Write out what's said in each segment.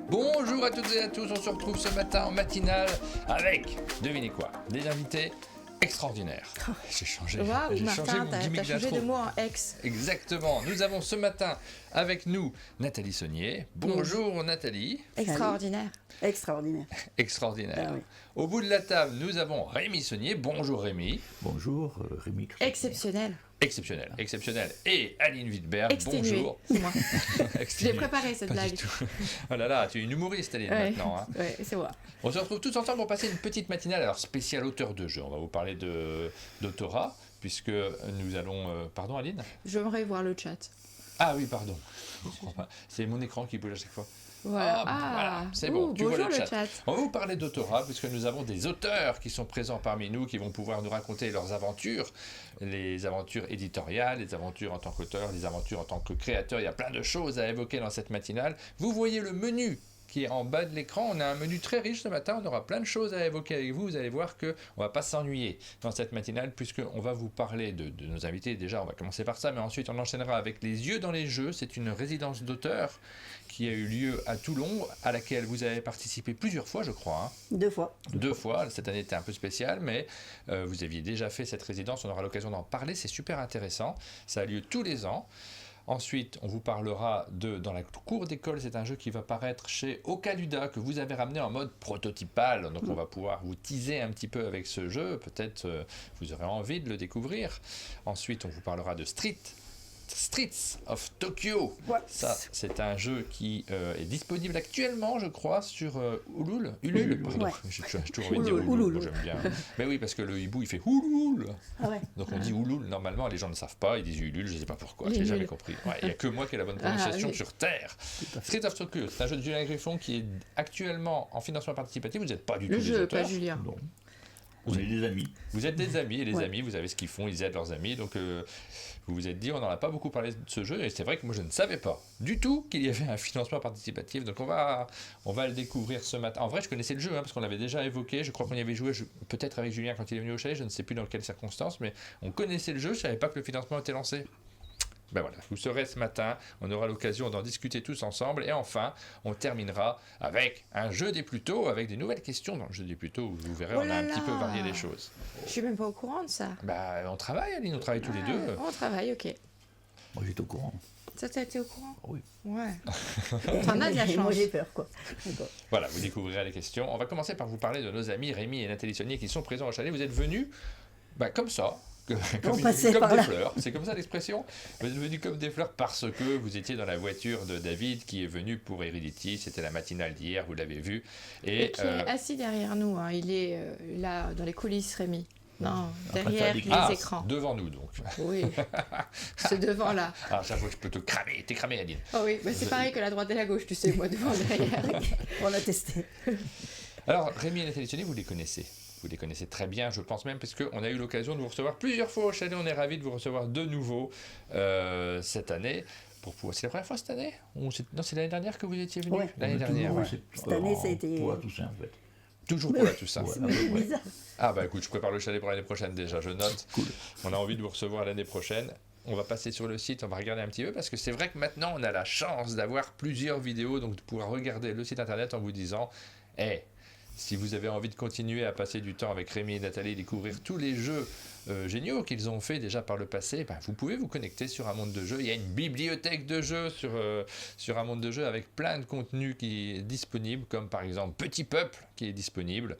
Bonjour à toutes et à tous, on se retrouve ce matin en matinale avec, devinez quoi, des invités extraordinaires. J'ai changé, Waouh, j'ai changé Martin, mon t'as gimmick changé d'intro. de mot en ex. Exactement, nous avons ce matin avec nous Nathalie Saunier. Bonjour Nathalie, Extraordinaire. Extraordinaire. extraordinaire. Ah oui. Au bout de la table, nous avons Rémi Saunier. Bonjour Rémi. Bonjour, Rémi. Exceptionnel. Exceptionnel, exceptionnel. Et Aline Wittberg, Exténué. bonjour. C'est moi. Je l'ai Exténué. préparé cette Pas blague. du tout. Oh là là, tu es une humoriste Aline Ouais. maintenant. Hein. Ouais, c'est moi. On se retrouve tous ensemble pour passer une petite matinale, alors spéciale auteur de jeu. On va vous parler d'autorat, puisque nous allons... pardon Aline ? J'aimerais voir le chat. Ah oui, pardon. Je comprends pas. C'est mon écran qui bouge à chaque fois. Voilà. Voilà, c'est bon, tu vois bonjour le le chat. chat. On va vous parler d'autorat, puisque nous avons des auteurs qui sont présents parmi nous, qui vont pouvoir nous raconter leurs aventures, les aventures éditoriales, les aventures en tant qu'auteur, les aventures en tant que créateur. Il y a plein de choses à évoquer dans cette matinale. Vous voyez le menu qui est en bas de l'écran. On a un menu très riche ce matin, on aura plein de choses à évoquer avec vous. Vous allez voir qu'on ne va pas s'ennuyer dans cette matinale, puisqu'on va vous parler de nos invités. Déjà, on va commencer par ça, mais ensuite on enchaînera avec Les Yeux dans les Jeux. C'est une résidence d'auteur qui a eu lieu à Toulon, à laquelle vous avez participé plusieurs fois, je crois. Hein. 2 fois. 2 fois, cette année était un peu spéciale, mais vous aviez déjà fait cette résidence, on aura l'occasion d'en parler, c'est super intéressant. Ça a lieu tous les ans. Ensuite, on vous parlera de Dans la cour d'école, c'est un jeu qui va paraître chez Okaluda, que vous avez ramené en mode prototypal. Donc on va pouvoir vous teaser un petit peu avec ce jeu, peut-être vous aurez envie de le découvrir. Ensuite, on vous parlera de Streets of Tokyo. Ouais. Ça, c'est un jeu qui est disponible actuellement, je crois, sur Ulule. Pardon, Ouais. j'ai toujours envie de dire Ulule. Ulule. Moi, j'aime bien. Mais oui, parce que le hibou, il fait Ulule. Ah ouais. Donc on dit Ulule. Normalement, les gens ne savent pas, ils disent Ulule, je ne sais pas pourquoi, je Les n'ai jamais nuls. compris. Ouais, il n'y a que moi qui ai la bonne prononciation oui. sur Terre. Streets of Tokyo, c'est un jeu de Julien Griffon qui est actuellement en financement participatif. Vous n'êtes pas du Le tout des jeu, auteurs. pas Julien. Non. On est des amis. Vous êtes des amis, et les Ouais. amis, vous savez ce qu'ils font, ils aident leurs amis. Donc vous vous êtes dit, on n'en a pas beaucoup parlé de ce jeu, et c'est vrai que moi je ne savais pas du tout qu'il y avait un financement participatif. Donc on va le découvrir ce matin. En vrai, je connaissais le jeu, hein, parce qu'on l'avait déjà évoqué. Je crois qu'on y avait joué peut-être avec Julien quand il est venu au chalet, je ne sais plus dans quelles circonstances, mais on connaissait le jeu, je ne savais pas que le financement était lancé. Ben voilà, vous saurez ce matin, on aura l'occasion d'en discuter tous ensemble, et enfin, on terminera avec un jeu des plus tôt, avec des nouvelles questions dans le jeu des plus tôt, où vous verrez, Oh on a là un petit peu là. varié les choses. Je suis même pas au courant de ça. Bah, on travaille, Aline, on travaille tous les deux. On travaille, ok. Moi, j'étais au courant. Ça, t'as été au courant? Oui. Ouais. T'en as de la Et moi chance. j'ai peur quoi. D'accord. Voilà, vous découvrirez les questions. On va commencer par vous parler de nos amis Rémi et Nathalie Saunier qui sont présents au chalet. Vous êtes venus comme ça, comme passait par des là. fleurs. C'est comme ça l'expression. Vous êtes venus comme des fleurs parce que vous étiez dans la voiture de David qui est venu pour Heredity. C'était la matinale d'hier, vous l'avez vu. Et qui est assis derrière nous. Hein. Il est là, dans les coulisses, Rémi. Non, Après, derrière ça les écrans. devant nous donc. Oui. C'est devant là. Alors j'avoue que je peux te cramer, t'es cramé Aline. Oh oui, bah, c'est pareil que la droite et la gauche, tu sais, moi devant, derrière. On a testé. Alors, Rémi et Nathalie Saunier, vous les connaissez. Vous les connaissez très bien, je pense même, parce qu'on a eu l'occasion de vous recevoir plusieurs fois au chalet. On est ravis de vous recevoir de nouveau cette année. C'est la première fois cette année? Non, c'est l'année dernière que vous étiez venu? Ouais. L'année On est dernière, toujours, ouais. Cette année, ça a été- Pour la Toussaint, en fait. Toujours pour la Toussaint. Ouais. C'est bizarre. Ah bah écoute, je prépare le chalet pour l'année prochaine déjà, je note. Cool. On a envie de vous recevoir l'année prochaine. On va passer sur le site, on va regarder un petit peu, parce que c'est vrai que maintenant, on a la chance d'avoir plusieurs vidéos, donc de pouvoir regarder le site internet en vous disant « Hey, si vous avez envie de continuer à passer du temps avec Rémi et Nathalie, découvrir tous les jeux géniaux qu'ils ont fait déjà par le passé, ben, vous pouvez vous connecter sur un monde de jeux. Il y a une bibliothèque de jeux sur un monde de jeux avec plein de contenu qui est disponible, comme par exemple Petit Peuple qui est disponible.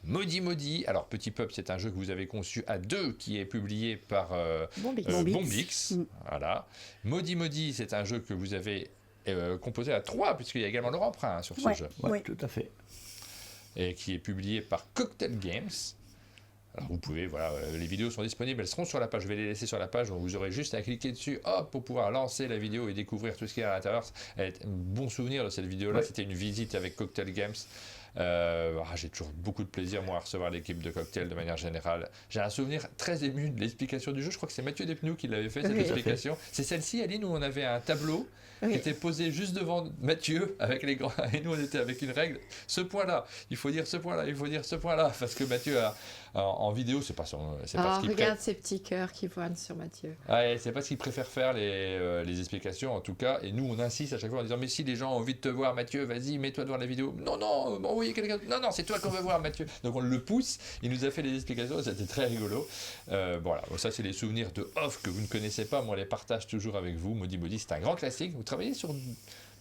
Maudit Maudit. Alors Petit Peuple, c'est un jeu que vous avez conçu à 2 qui est publié par Bombix. Bombix. Voilà. Maudit Maudit, c'est un jeu que vous avez composé à 3, puisqu'il y a également Laurent Prin sur ce Ouais. jeu. Ouais, Ouais. tout à fait. Et qui est publié par Cocktail Games. Alors vous pouvez, voilà, les vidéos sont disponibles, elles seront sur la page, je vais les laisser sur la page, donc vous aurez juste à cliquer dessus, hop, pour pouvoir lancer la vidéo et découvrir tout ce qu'il y a à l'intérieur. Un bon souvenir de cette vidéo-là, Ouais. c'était une visite avec Cocktail Games, J'ai toujours beaucoup de plaisir, moi, à recevoir l'équipe de Cocktail de manière générale. J'ai un souvenir très ému de l'explication du jeu. Je crois que c'est Mathieu Despnous qui l'avait fait, cette Oui. explication. C'est celle-ci, Aline, où on avait un tableau qui Oui. était posé juste devant Mathieu, avec les grands, et nous, on était avec une règle. Ce point-là, il faut dire ce point-là, il faut dire ce point-là, parce que Mathieu, en vidéo, c'est pas ce qu'il Regarde ces petits cœurs qui pointent sur Mathieu. c'est pas ce qu'il préfère faire, les explications, en tout cas. Et nous, on insiste à chaque fois en disant, mais si les gens ont envie de te voir, Mathieu, vas-y, mets-toi devant la vidéo. Non, envoyez quelqu'un. Non, c'est toi qu'on veut voir, Mathieu. Donc on le pousse, il nous a fait les explications, c'était très rigolo. Voilà, ça c'est les souvenirs de off que vous ne connaissez pas, moi on les partage toujours avec vous. Modi Modi, c'est un grand classique. Vous travaillez sur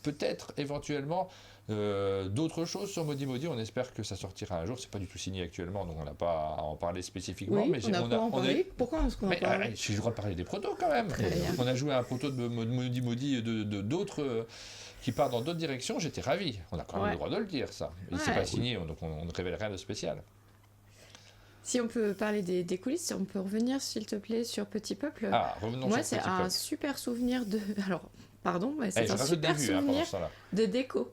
peut-être éventuellement d'autres choses sur Modi Modi. On espère que ça sortira un jour. C'est pas du tout signé actuellement, donc on n'a pas à en parler spécifiquement. Oui, Mais on n'a pas en parlé. Pourquoi est-ce qu'on en mais parle j'ai le droit de parler des protos quand même. Très bien. On a joué à un proto de Modi Modi de d'autres qui part dans d'autres directions. J'étais ravi. On a quand même Ouais. le droit de le dire, ça. Et c'est Ouais. pas signé, donc on ne révèle rien de spécial. Si on peut parler des coulisses, on peut revenir s'il te plaît sur Petit Peuple. Revenons Moi, sur c'est Petit un Peuple. super souvenir de. Alors, pardon, mais c'est Je un rajoute des super vues pendant souvenir ce temps-là. de déco.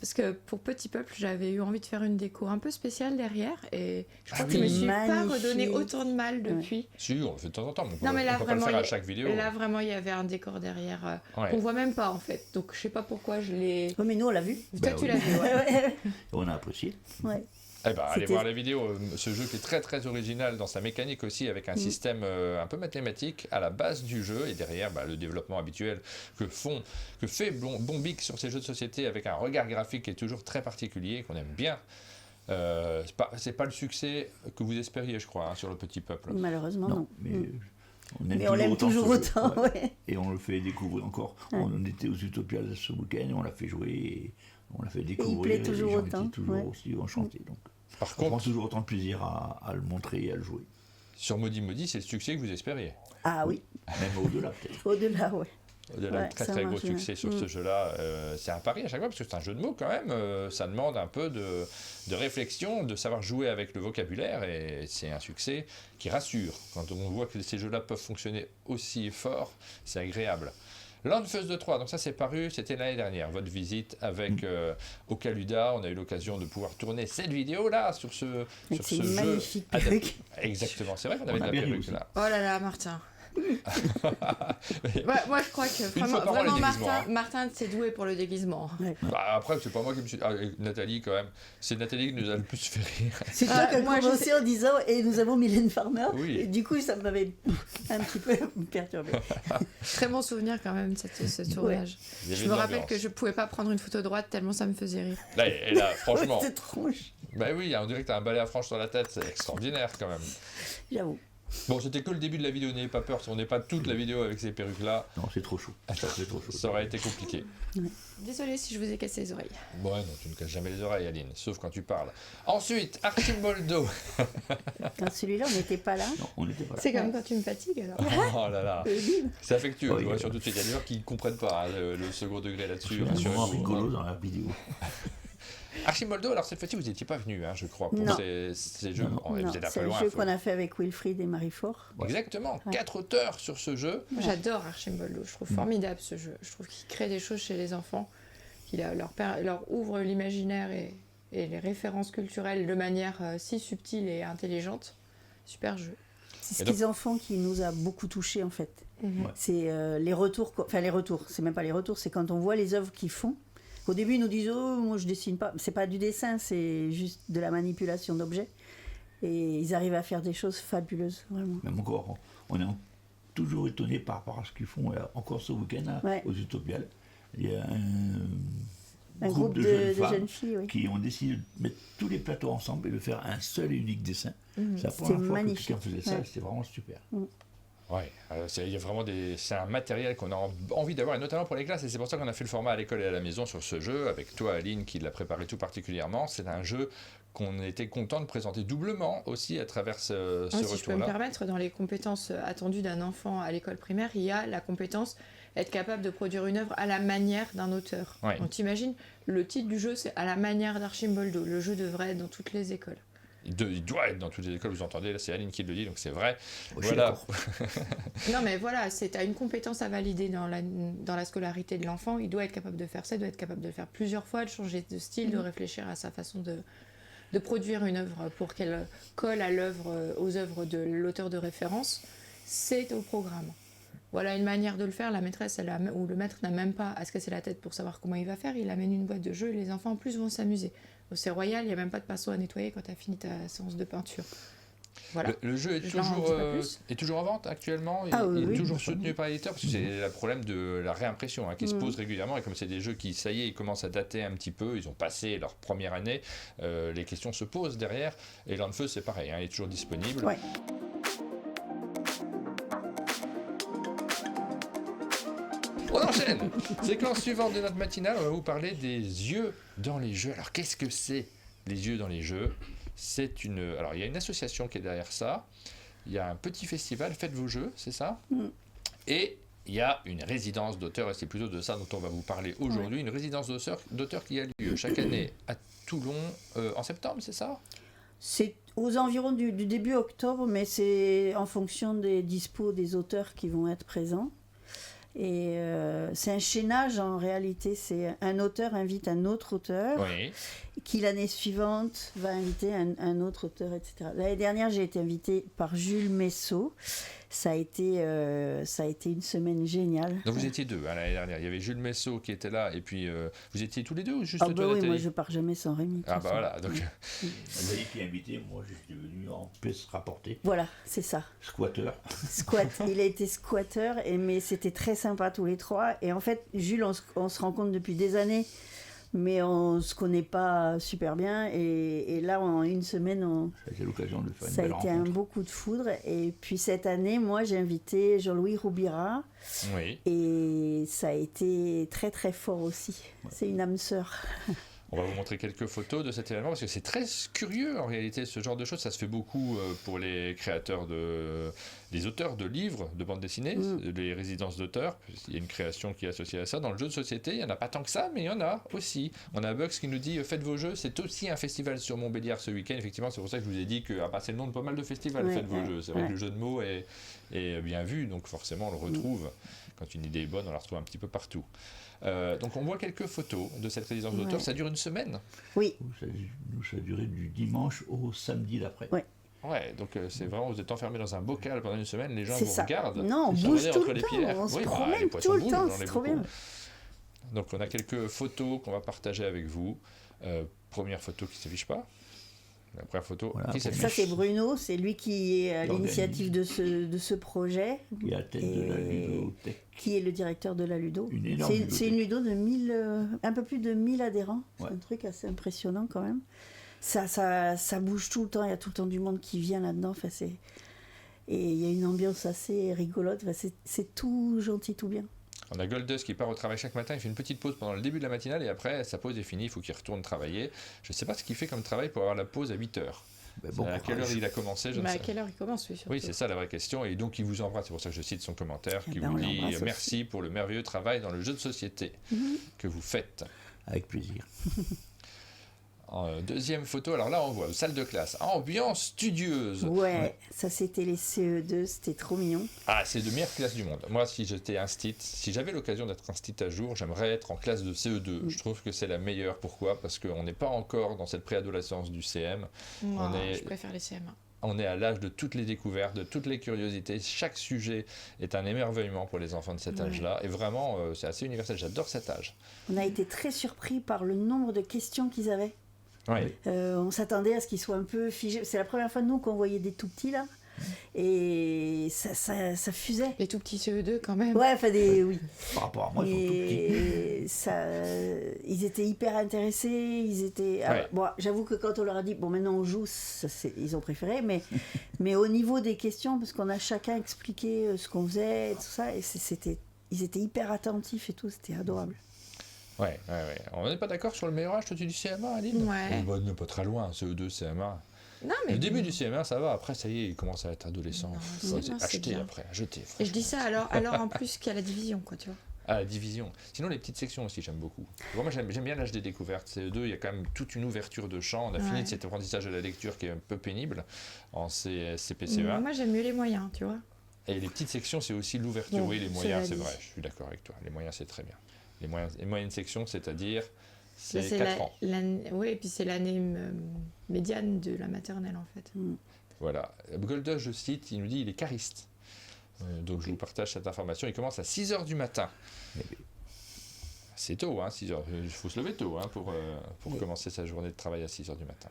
Parce que pour Petit Peuple, j'avais eu envie de faire une déco un peu spéciale derrière et je crois que je me suis pas magnifique. redonné autant de mal depuis. Si, on le fait de temps en temps, mais on Non, peut, mais là, on peut pas le vraiment, faire à il y a- chaque vidéo. Là, vraiment, il y avait un décor derrière Ouais. qu'on voit même pas en fait. Donc, je sais pas pourquoi je l'ai. Oui, mais nous, on l'a vu. Toi, tu l'as vu, ouais. Ouais. On a apprécié. Ouais. Allez C'était- voir les vidéos. Ce jeu qui est très très original dans sa mécanique aussi, avec un système un peu mathématique à la base du jeu, et derrière le développement habituel que fait Bombic sur ces jeux de société, avec un regard graphique qui est toujours très particulier, qu'on aime bien. C'est pas le succès que vous espériez, je crois, sur le Petit Peuple. Malheureusement, non. mais Mais on l'aime toujours ce jeu. autant, Ouais. ouais. Et on le fait découvrir encore. Ouais. On était aux Utopias ce week-end, on l'a fait jouer, et on l'a fait découvrir. plaît et toujours les gens autant, étaient toujours ouais. aussi enchantés. Donc, Par on prend contre, toujours autant de plaisir à le montrer et à le jouer. sur Modi Modi, c'est le succès que vous espériez. Ah oui, Même au-delà, peut-être. au-delà, ouais. Au-delà Ouais, de très ça très gros marche bien. succès sur ce jeu-là, c'est un pari à chaque fois parce que c'est un jeu de mots quand même. Ça demande un peu de réflexion, de savoir jouer avec le vocabulaire et c'est un succès qui rassure. Quand on voit que ces jeux-là peuvent fonctionner aussi fort, c'est agréable. Landfeuse de 3, donc ça c'est paru, c'était l'année dernière, votre visite avec Ocaluda. On a eu l'occasion de pouvoir tourner cette vidéo-là sur ce C'est une jeu. magnifique adapté. perruque. Exactement, c'est vrai qu'on On avait de a la bien ri perruque aussi. là. Oh là là, Martin. Ouais, moi, je crois que fois vraiment, par an, les vraiment déguisements, hein. Martin, c'est doué pour le déguisement. Après, c'est pas moi qui me suis. Nathalie, quand même. C'est Nathalie qui nous a le plus fait rire. C'est toi qui as moi, je commencé en disant et nous avons Mylène Farmer. Oui. Et du coup, ça m'avait un petit peu perturbé. Très bon souvenir quand même, ce tournage. Il y avait Je de me rappelle l'ambiance. que je pouvais pas prendre une photo droite tellement ça me faisait rire. Là, et là, franchement. C'est trop moche, Bah oui, on dirait que t'as un balai à franges sur la tête, c'est extraordinaire quand même. j'avoue. Bon, c'était que le début de la vidéo, n'ayez pas peur, si on n'est pas toute la vidéo avec ces perruques-là, Non, c'est trop chaud. C'est trop chaud. ça aurait été compliqué. Désolée si je vous ai cassé les oreilles. Bon, ouais, non, tu ne casses jamais les oreilles, Aline, sauf quand tu parles. Ensuite, Archimboldo. Dans celui-là, on n'était pas là. Non, on n'était pas là. C'est comme quand tu me fatigues alors. Oh là là, c'est affectueux, Oui, je vois oui. surtout il y a des gens qui ne comprennent pas hein, le second degré là-dessus. Il y a un moment rassurez-vous. rigolo dans la vidéo. Archimboldo, alors cette fois-ci, vous n'étiez pas venu, hein, je crois, pour Non. ces jeux. Non, Oh, vous Non, êtes un c'est peu le loin. jeu faut- qu'on a fait avec Wilfried et Marie Fort. Exactement, Ouais. 4 auteurs sur ce jeu. J'adore Archimboldo, je trouve formidable ce jeu. Je trouve qu'il crée des choses chez les enfants, leur ouvre l'imaginaire et les références culturelles de manière si subtile et intelligente. Super jeu. C'est ce Et donc- qu'ils en font qui nous a beaucoup touchés en fait. Mhm. Ouais. C'est les retours, enfin les retours, c'est même pas les retours, c'est quand on voit les œuvres qu'ils font. Au début, ils nous disent oh moi je dessine pas, c'est pas du dessin, c'est juste de la manipulation d'objets. Et ils arrivent à faire des choses fabuleuses, vraiment. Même encore, on est toujours étonné par rapport à ce qu'ils font. Encore ce week-end, là, Ouais. aux Utopiales, il y a Un groupe de jeunes filles, oui. qui ont décidé de mettre tous les plateaux ensemble et de faire un seul et unique dessin. Mhm. C'est la C'était première fois magnifique. que quelqu'un faisait ça, Ouais. et c'était vraiment super. Ouais, il y a vraiment c'est un matériel qu'on a envie d'avoir, et notamment pour les classes, et c'est pour ça qu'on a fait le format à l'école et à la maison sur ce jeu, avec toi Aline qui l'a préparé tout particulièrement. C'est un jeu qu'on était content de présenter doublement aussi à travers ce Ah, si je peux me retour-là. permettre, dans les compétences attendues d'un enfant à l'école primaire, il y a la compétence être capable de produire une œuvre à la manière d'un auteur. Ouais. Donc t'imagines, le titre du jeu c'est à la manière d'Archimboldo. Le jeu devrait être dans toutes les écoles. Il doit être dans toutes les écoles, vous entendez, là c'est Aline qui le dit, donc c'est vrai. Moi, je suis Voilà. d'accord. Non, mais voilà, tu as une compétence à valider dans la scolarité de l'enfant. Il doit être capable de faire ça, il doit être capable de le faire plusieurs fois, de changer de style, de réfléchir à sa façon de produire une œuvre pour qu'elle colle aux œuvres de l'auteur de référence. C'est au programme. Voilà une manière de le faire. La maîtresse ou le maître n'a même pas à se casser la tête pour savoir comment il va faire. Il amène une boîte de jeux et les enfants en plus vont s'amuser. C'est royal, il n'y a même pas de pinceau à nettoyer quand tu as fini ta séance de peinture. Voilà. Le jeu Je n'en dis pas plus. est toujours en vente actuellement. Ah Il est oui. toujours soutenu par l'éditeur parce que c'est le problème de la réimpression qui se pose régulièrement. Et comme c'est des jeux qui, ça y est, ils commencent à dater un petit peu, ils ont passé leur première année, les questions se posent derrière. Et L'Enfeu, c'est pareil, il est toujours disponible. Ouais. On enchaîne. Séquence suivante de notre matinale, on va vous parler des yeux dans les jeux. Alors qu'est-ce que c'est les yeux dans les jeux? Alors il y a une association qui est derrière ça. Il y a un petit festival, Faites vos jeux, c'est ça? Et il y a une résidence d'auteurs, et c'est plutôt de ça dont on va vous parler aujourd'hui. Une résidence d'auteurs qui a lieu chaque année à Toulon en septembre, c'est ça? C'est aux environs du début octobre, mais c'est en fonction des dispos des auteurs qui vont être présents. Et c'est un chaînage en réalité, c'est un auteur invite un autre auteur, Oui. qui l'année suivante va inviter un autre auteur, etc. L'année dernière, j'ai été invitée par Jules Messot. Ça a été une semaine géniale. Donc vous étiez deux l'année dernière. Il y avait Jules Messot qui était là, et puis vous étiez tous les deux ou juste Ah toi, bah oui, Nathalie? moi je pars jamais sans Rémi. de toute Ah bah façon. voilà, donc Nathalie qui est invitée, moi j'étais venu en pièce rapportée, Voilà, c'est ça. squatter. Squat. Il a été squatteur, mais c'était très sympa tous les trois. Et en fait, Jules, on se rencontre depuis des années, mais on se connaît pas super bien. Et là, en une semaine, Ça a été l'occasion de faire une ça a belle été un rencontre. beau coup de foudre. Et puis cette année, moi, j'ai invité Jean-Louis Roubira. oui. Et ça a été très très fort aussi. C'est une âme sœur. On va vous montrer quelques photos de cet événement parce que c'est très curieux en réalité, ce genre de choses. Ça se fait beaucoup pour les créateurs les auteurs de livres, de bandes dessinées, les résidences d'auteurs. Il y a une création qui est associée à ça. Dans le jeu de société, il n'y en a pas tant que ça, mais il y en a aussi. On a Bugs qui nous dit Faites vos jeux, c'est aussi un festival sur Montbéliard ce week-end. Effectivement, c'est pour ça que je vous ai dit que c'est le nom de pas mal de festivals, Ouais, Faites vos jeux. C'est vrai ouais. que le jeu de mots est bien vu, donc forcément on le retrouve. Quand une idée est bonne, on la retrouve un petit peu partout. Donc on voit quelques photos de cette résidence d'auteur. Ouais. Ça dure une semaine. Oui, Ça a duré du dimanche au samedi d'après. Ouais. Ouais, donc c'est vraiment, vous êtes enfermé dans un bocal pendant une semaine, les gens c'est vous ça. regardent. Non, on vous bouge savez, tout entre le les temps. pierres. On se Oui, les promène poissons tout le bougent, temps. j'en ai C'est trop beaucoup. bien. Donc on a quelques photos qu'on va partager avec vous. Première photo qui ne s'affiche pas. La première photo Voilà, qui Ça, s'affiche. c'est Bruno. C'est lui qui est à L'organise. l'initiative de ce projet, Qui est à la tête de la ludothèque. qui est le directeur de la Ludo. Une énorme C'est une Ludo de 1000, un peu plus de 1000 adhérents. Ouais. C'est un truc assez impressionnant quand même. Ça bouge tout le temps. Il y a tout le temps du monde qui vient là-dedans. Enfin, et il y a une ambiance assez rigolote. Enfin, c'est tout gentil, tout bien. On a Goldust qui part au travail chaque matin, il fait une petite pause pendant le début de la matinale et après sa pause est finie, il faut qu'il retourne travailler. Je ne sais pas ce qu'il fait comme travail pour avoir la pause à 8h. Ben, bon À quelle heure courage. il a commencé, je ne Mais à sais. quelle heure il commence, lui, surtout. Oui, c'est ça la vraie question. Et donc, il vous embrasse. C'est pour ça que je cite son commentaire Eh qui ben, vous on dit l'embrasse aussi. merci pour le merveilleux travail dans le jeu de société que vous faites. Avec plaisir. Deuxième photo, alors là, on voit salle de classe, ambiance studieuse. Ouais, ça c'était les CE2, c'était trop mignon. Ah, c'est de meilleures classes du monde. Moi, si j'étais instit, si j'avais l'occasion d'être instit à jour, j'aimerais être en classe de CE2. Je trouve que c'est la meilleure. Pourquoi? Parce qu'on n'est pas encore dans cette préadolescence du CM. Moi, On est- je préfère les CM1. On est à l'âge de toutes les découvertes, de toutes les curiosités. Chaque sujet est un émerveillement pour les enfants de cet âge-là. Et vraiment, c'est assez universel. J'adore cet âge. On a été très surpris par le nombre de questions qu'ils avaient. Ouais. On s'attendait à ce qu'ils soient un peu figés. C'est la première fois, nous, qu'on voyait des tout petits, là. Et ça fusait. Les tout petits CE2, quand même. Ouais, enfin, oui. Par rapport à moi, ils sont tout petits. Et ils étaient hyper intéressés. Ils étaient. Ouais. Bon, j'avoue que quand on leur a dit, bon, maintenant on joue, ils ont préféré. Mais au niveau des questions, parce qu'on a chacun expliqué ce qu'on faisait et tout ça, et ils étaient hyper attentifs et tout. C'était adorable. Ouais. On n'est pas d'accord sur le meilleur âge, toi tu dis CM1, Aline? Ouais. Bah, on n'est pas très loin, CE2, CM1. Non, mais Le début du CM1, ça va. Après, ça y est, il commence à être adolescent. Non, Faut CM1, c'est acheter bien. après, jeter. Et je dis ça alors en plus qu'il y a la division, quoi, tu vois. Ah, la division. Sinon, les petites sections aussi, j'aime beaucoup. Moi, j'aime bien l'âge des découvertes. CE2, il y a quand même toute une ouverture de champ. On a fini de cet apprentissage de la lecture qui est un peu pénible en CPCE1. Moi, j'aime mieux les moyens, tu vois. Et les petites sections, c'est aussi l'ouverture. Bon, oui, les moyens, c'est cela dit. vrai. Je suis d'accord avec toi. Les moyens, c'est très bien. Les moyennes sections, c'est-à-dire, Ça, c'est 4 ans. Oui, et puis c'est l'année médiane de la maternelle, en fait. Voilà. Goldosh, je cite, il nous dit il est cariste. Donc je vous partage cette information. Il commence à 6h du matin. C'est tôt, hein, 6h. Il faut se lever tôt pour commencer sa journée de travail à 6h du matin.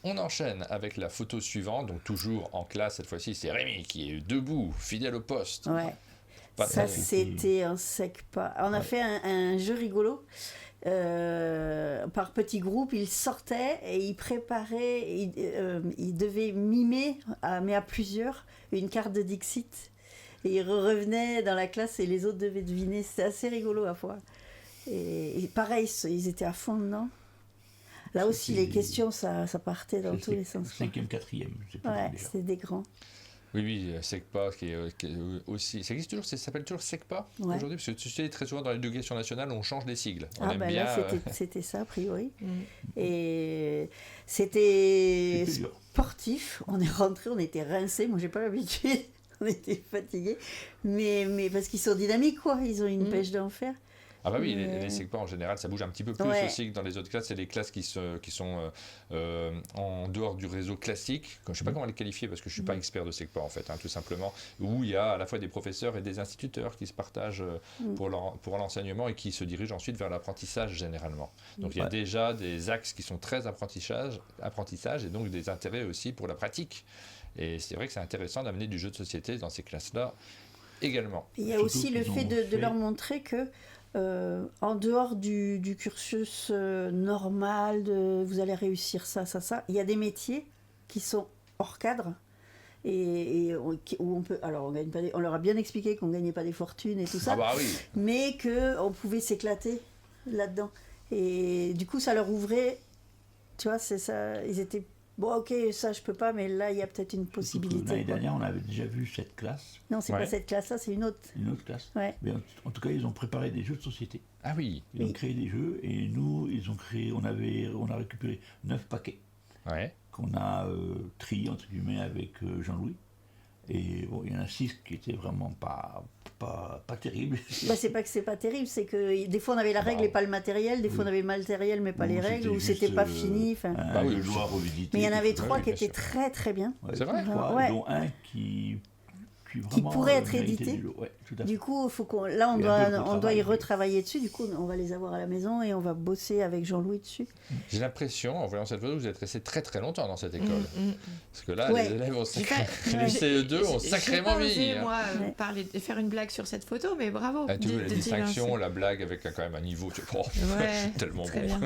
On enchaîne avec la photo suivante, donc toujours en classe, cette fois-ci, c'est Rémi qui est debout, fidèle au poste. Ouais. Pas Ça, de- c'était un SECPA. On a fait un jeu rigolo. Par petits groupes, ils sortaient et ils préparaient, ils devaient mimer, mais à plusieurs, une carte de Dixit. Et ils revenaient dans la classe et les autres devaient deviner. C'était assez rigolo à fois. Et pareil, ils étaient à fond dedans. Là aussi, les questions, ça partait dans tous les sens. 5e, 4e, je sais pas. Ouais, d'ailleurs. c'était des grands. Oui, SECPA qui est aussi. Ça existe toujours, ça s'appelle toujours SECPA Ouais. aujourd'hui, parce que tu sais, très souvent dans l'éducation nationale, on change les sigles. On Ah aime ben bien. là, c'était ça, a priori. Mm. Et c'était C'était dur. sportif. On est rentré, on était rincés. Moi, j'ai pas l'habitude. On était fatigués. Mais parce qu'ils sont dynamiques, quoi. Ils ont une pêche d'enfer. Ah bah oui, les SECPA en général, ça bouge un petit peu plus Ouais. aussi que dans les autres classes. C'est les classes qui sont en dehors du réseau classique. Je ne sais pas comment les qualifier parce que je ne suis pas expert de SECPA en fait, tout simplement. Où il y a à la fois des professeurs et des instituteurs qui se partagent pour l'enseignement et qui se dirigent ensuite vers l'apprentissage généralement. Donc il y a déjà des axes qui sont très apprentissage et donc des intérêts aussi pour la pratique. Et c'est vrai que c'est intéressant d'amener du jeu de société dans ces classes-là également. Il y a Surtout aussi le qu'ils fait ont de fait- leur montrer que en dehors du cursus normal, vous allez réussir ça, il y a des métiers qui sont hors cadre où on peut. Alors, on leur a bien expliqué qu'on ne gagnait pas des fortunes et tout ça, Ah bah oui. mais qu'on pouvait s'éclater là-dedans. Et du coup, ça leur ouvrait. Tu vois, c'est ça. Ils étaient. Bon, ok, ça je peux pas, mais là il y a peut-être une Surtout que possibilité. l'année quoi. dernière, on avait déjà vu cette classe, Non, c'est Ouais. pas cette classe-là, c'est une autre. une autre classe. Ouais. Mais en tout cas, ils ont préparé des jeux de société. Ah oui. Ils ont Oui. créé des jeux et nous, ils ont créé. On a récupéré 9 paquets Ouais. qu'on a triés entre guillemets avec Jean-Louis. Et bon, il y en a 6 qui étaient vraiment pas terribles. Bah, c'est pas que c'est pas terrible, c'est que des fois on avait la règle et pas le matériel, des fois on avait le matériel mais pas Ou les règles, c'était ou c'était juste, pas fini. Enfin. Bah oui, le joueur à revisiter. Mais il y en avait tout ça. 3 oui, qui bien étaient sûr. très très bien. Ouais, C'est vrai 3, Ouais. dont un qui vraiment, pourrait être méritait édité. du lot. Ouais, tout à fait. Du coup, faut on Il y a un peu de doit y retravail. retravailler dessus. Du coup, on va les avoir à la maison et on va bosser avec Jean-Louis dessus. J'ai l'impression, en voyant cette photo, que vous êtes resté très très longtemps dans cette école. Parce que là, Ouais. les élèves ont J'ai pas- les CE2 ont J'ai sacrément pas osé, vieilli. moi, Ouais. faire une blague sur cette photo, mais bravo. Ah, tu vois, la de distinction, t'évincer. la blague avec quand même un niveau. Oh, Ouais, tellement très bon. bien.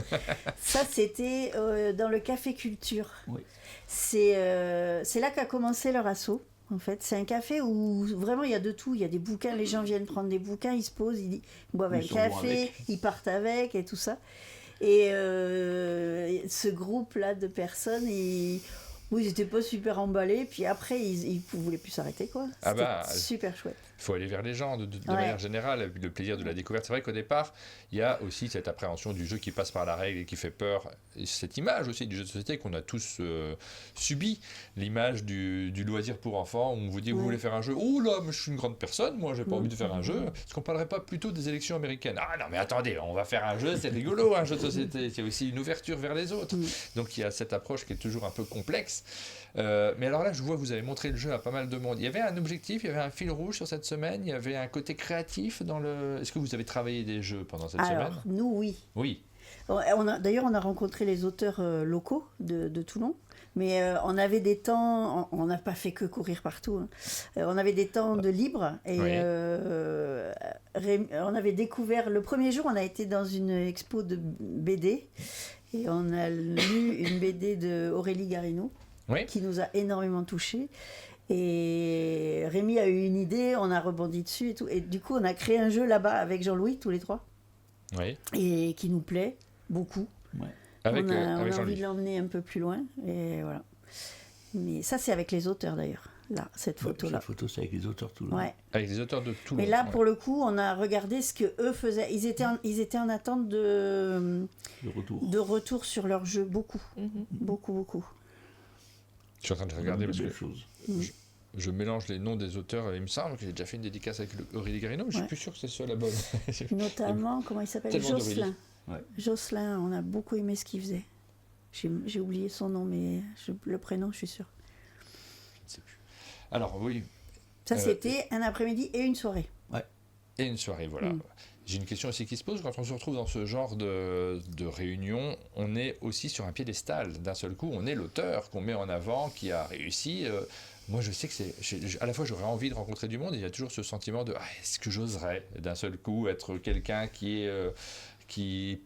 Ça, c'était dans le Café Culture. Oui. C'est là qu'a commencé leur assaut. En fait, c'est un café où vraiment il y a de tout. Il y a des bouquins, les gens viennent prendre des bouquins, ils se posent, ils boivent Ils un sont bons café, avec. ils partent avec et tout ça. Et ce groupe-là de personnes, ils n'étaient pas super emballés. Puis après, ils ne voulaient plus s'arrêter, quoi. Ah C'était bah, super chouette. Il faut aller vers les gens de Ouais. manière générale, et puis le plaisir de la découverte. C'est vrai qu'au départ, il y a aussi cette appréhension du jeu qui passe par la règle et qui fait peur. Et cette image aussi du jeu de société qu'on a tous subi, l'image du loisir pour enfants, où on vous dit, vous Ouais. voulez faire un jeu? Oh là, mais je suis une grande personne, moi j'ai pas envie de faire un jeu. Est-ce qu'on parlerait pas plutôt des élections américaines? Ah non, mais attendez, on va faire un jeu, c'est rigolo, un jeu de société. C'est aussi une ouverture vers les autres. Donc il y a cette approche qui est toujours un peu complexe. Mais alors là, je vois que vous avez montré le jeu à pas mal de monde. Il y avait un objectif, il y avait un fil rouge sur cette semaine, il y avait un côté créatif dans le... Est-ce que vous avez travaillé des jeux pendant cette Alors, semaine? nous, oui. Oui. D'ailleurs, on a rencontré les auteurs locaux de Toulon, mais on avait des temps, on n'a pas fait que courir partout, hein. On avait des temps de libre, et Oui. on avait découvert, le premier jour, on a été dans une expo de BD, et on a lu une BD de Aurélie Garino, Oui. qui nous a énormément touchés. Et Rémi a eu une idée, on a rebondi dessus et tout, et du coup, on a créé un jeu là-bas avec Jean-Louis, tous les trois, Oui. et qui nous plaît beaucoup. Ouais. Avec, on a avec envie Jean-Louis. de l'emmener un peu plus loin, et voilà. Mais ça, c'est avec les auteurs d'ailleurs. là, cette photo-là. Cette photo, c'est avec les auteurs Toulon. Ouais. Avec les auteurs de Toulon. Mais là, ouais. pour le coup, on a regardé ce que eux faisaient. Ils étaient en attente De retour. de retour sur leur jeu, beaucoup. Mhm. Beaucoup. Je suis en train de regarder parce Des que belles choses. je mélange les noms des auteurs. Il me semble que j'ai déjà fait une dédicace avec Aurélie Garino, mais je suis Ouais. plus sûr que c'est ça la bonne. Notamment, comment il s'appelle? Tellement Jocelyn. Ouais. Jocelyn, on a beaucoup aimé ce qu'il faisait. J'ai oublié son nom, mais le prénom, je suis sûre. Je ne sais plus. Alors oui, Ça, c'était un après-midi et une soirée. et une soirée, voilà. J'ai une question aussi qui se pose. Quand on se retrouve dans ce genre de réunion, on est aussi sur un piédestal. D'un seul coup, on est l'auteur qu'on met en avant, qui a réussi. Moi, je sais que à la fois, j'aurais envie de rencontrer du monde. Et il y a toujours ce sentiment de est-ce que j'oserais d'un seul coup être quelqu'un qui